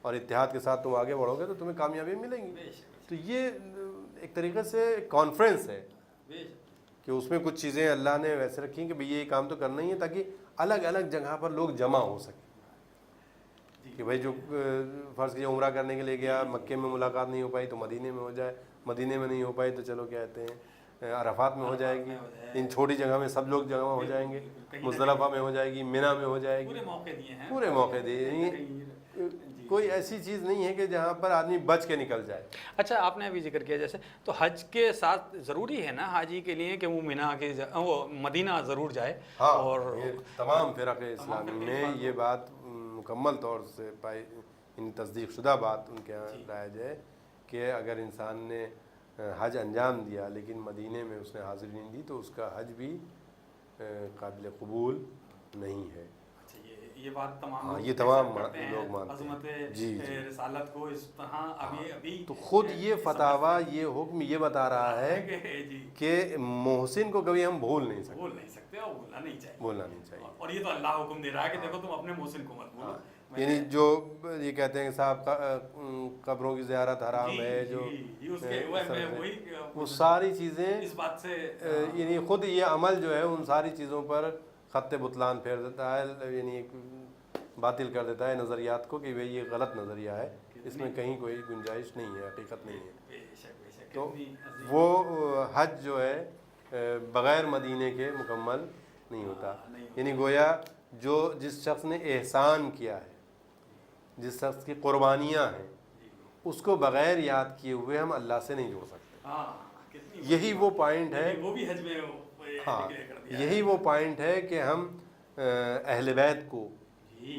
اور اتحاد کے ساتھ تم آگے بڑھو گے تو تمہیں کامیابی ملیں گی. تو یہ ایک طریقے سے کانفرنس ہے کہ اس میں کچھ چیزیں اللہ نے ویسے رکھی کہ بھئی یہ کام تو کرنا ہی ہے تاکہ الگ الگ جگہ پر لوگ جمع ہو سکیں. کہ بھائی جو فرض کیجیے عمرہ کرنے کے لیے گیا, مکے میں ملاقات نہیں ہو پائی تو مدینے میں ہو جائے, مدینے میں نہیں ہو پائی تو چلو کہتے ہیں عرفات میں ہو جائے گی. ان چھوٹی جگہ میں سب لوگ جمع ہو جائیں گے, مزدلفہ میں ہو جائے گی, منی میں ہو جائے گی. پورے موقع دیے. کوئی ایسی چیز نہیں ہے کہ جہاں پر آدمی بچ کے نکل جائے.
اچھا, آپ نے ابھی ذکر کیا جیسے تو حج کے ساتھ ضروری ہے نا حاجی کے لیے کہ وہ منی کے وہ مدینہ ضرور جائے.
ہاں,
اور
یہ تمام فرق اسلامی میں یہ بات مکمل طور سے پائی, ان تصدیق شدہ بات ان کے یہاں رائج ہے کہ اگر انسان نے حج انجام دیا لیکن مدینے میں اس نے حاضری نہیں دی تو اس کا حج بھی قابل قبول نہیں ہے.
یہ بات تمام
یہ تمام لوگ مانتے
عظمت
جی
رسالت کو اس طرح ابھی
تو خود یہ فتاویٰ یہ حکم یہ بتا رہا ہے کہ محسن کو کبھی ہم بھول نہیں سکتے
اور بھولنا نہیں چاہیے.
چاہیے.
اور یہ تو اللہ حکم دے رہا ہے کہ دیکھو تم اپنے محسن کو مت بھولو.
یعنی جو یہ کہتے ہیں کہ صاحب قبروں کی زیارت حرام ہے, جو وہ ساری چیزیں
اس بات سے
یعنی خود یہ عمل جو ہے ان ساری چیزوں پر خط بطلان پھیر دیتا ہے, یعنی باطل کر دیتا ہے نظریات کو کہ بھئی یہ غلط نظریہ ہے, اس میں کہیں کوئی گنجائش نہیں ہے, حقیقت نہیں ہے. تو وہ حج جو ہے بغیر مدینے کے مکمل نہیں ہوتا. یعنی گویا جو جس شخص نے احسان کیا ہے, جس شخص کی قربانیاں ہیں, اس کو بغیر یاد کیے ہوئے ہم اللہ سے نہیں جوڑ سکتے. یہی وہ پوائنٹ ہے, ہاں یہی وہ پوائنٹ ہے کہ ہم اہل بیت کو,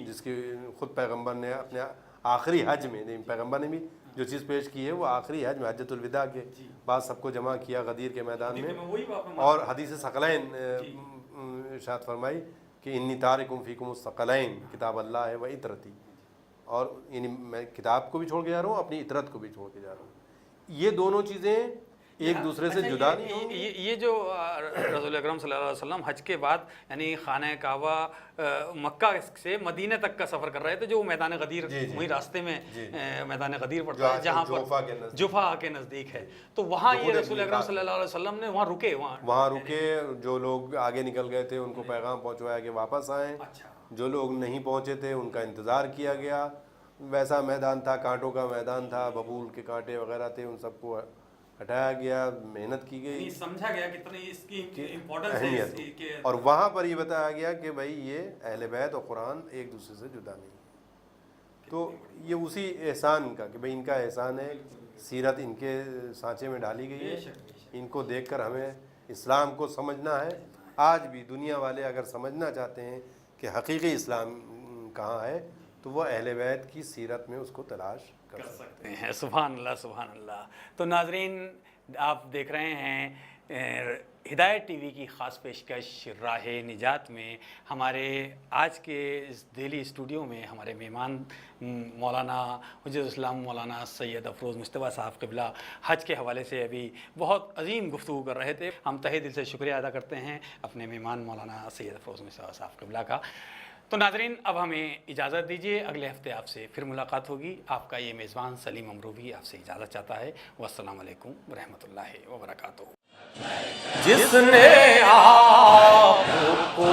جس کی خود پیغمبر نے اپنے آخری حج میں, پیغمبر نے بھی جو چیز پیش کی ہے وہ آخری حج میں حجۃ الوداع کے بعد سب کو جمع کیا غدیر کے میدان میں, اور حدیث ثقلین ارشاد فرمائی کہ انی تارکم فیکم الثقلین, کتاب اللہ ہے و عطرتی, اور یعنی میں کتاب کو بھی چھوڑ کے جا رہا ہوں, اپنی عطرت کو بھی چھوڑ کے جا رہا ہوں. یہ دونوں چیزیں ایک دوسرے سے جدا نہیں ہوں.
یہ جو رسول اکرم صلی اللہ علیہ وسلم حج کے بعد یعنی خانہ کعبہ مکہ سے مدینہ تک کا سفر کر رہے تھے, جو میدان غدیر وہی راستے میں میدان غدیر پڑتا ہے جہاں پر جوفا کے نزدیک ہے, تو وہاں یہ رسول اکرم صلی اللہ علیہ وسلم نے وہاں رکے.
جو لوگ آگے نکل گئے تھے ان کو پیغام پہنچوایا کہ واپس آئیں. جو لوگ نہیں پہنچے تھے ان کا انتظار کیا گیا. ویسا میدان تھا, کانٹوں کا میدان تھا, ببول کے کانٹے وغیرہ تھے, ان سب کو ہٹایا گیا, محنت کی گئی,
سمجھا گیا کتنی اس کی
اہمیت, اور وہاں پر یہ بتایا گیا کہ بھائی یہ اہل بیت اور قرآن ایک دوسرے سے جدا نہیں. تو یہ اسی احسان کا کہ بھائی ان کا احسان ہے, سیرت ان کے سانچے میں ڈالی گئی ہے, ان کو دیکھ کر ہمیں اسلام کو سمجھنا ہے. آج بھی دنیا والے اگر سمجھنا چاہتے ہیں کہ حقیقی اسلام کہاں ہے تو وہ اہل بیت کی سیرت میں اس کو تلاش کر سکتے ہیں.
سبحان اللہ, سبحان اللہ. تو ناظرین, آپ دیکھ رہے ہیں ہدایت ٹی وی کی خاص پیشکش راہ نجات میں ہمارے آج کے اس دہلی اسٹوڈیو میں ہمارے مہمان مولانا حجت الاسلام مولانا سید افروز مصطفیٰ صاحب قبلہ حج کے حوالے سے ابھی بہت عظیم گفتگو کر رہے تھے. ہم تہہ دل سے شکریہ ادا کرتے ہیں اپنے مہمان مولانا سید افروز مصطفیٰ صاحب قبلہ کا. تو ناظرین اب ہمیں اجازت دیجیے, اگلے ہفتے آپ سے پھر ملاقات ہوگی. آپ کا یہ میزبان سلیم امروی آپ سے اجازت چاہتا ہے. والسلام علیکم ورحمۃ اللہ وبرکاتہ.
جس نے آپ کو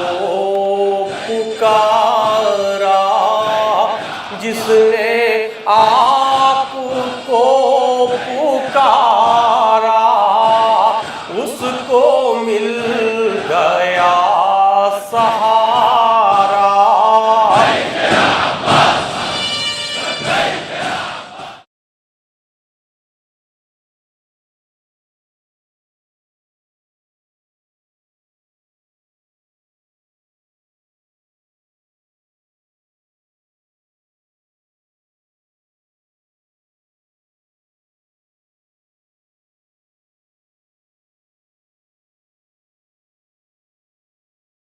پکارا, جس نے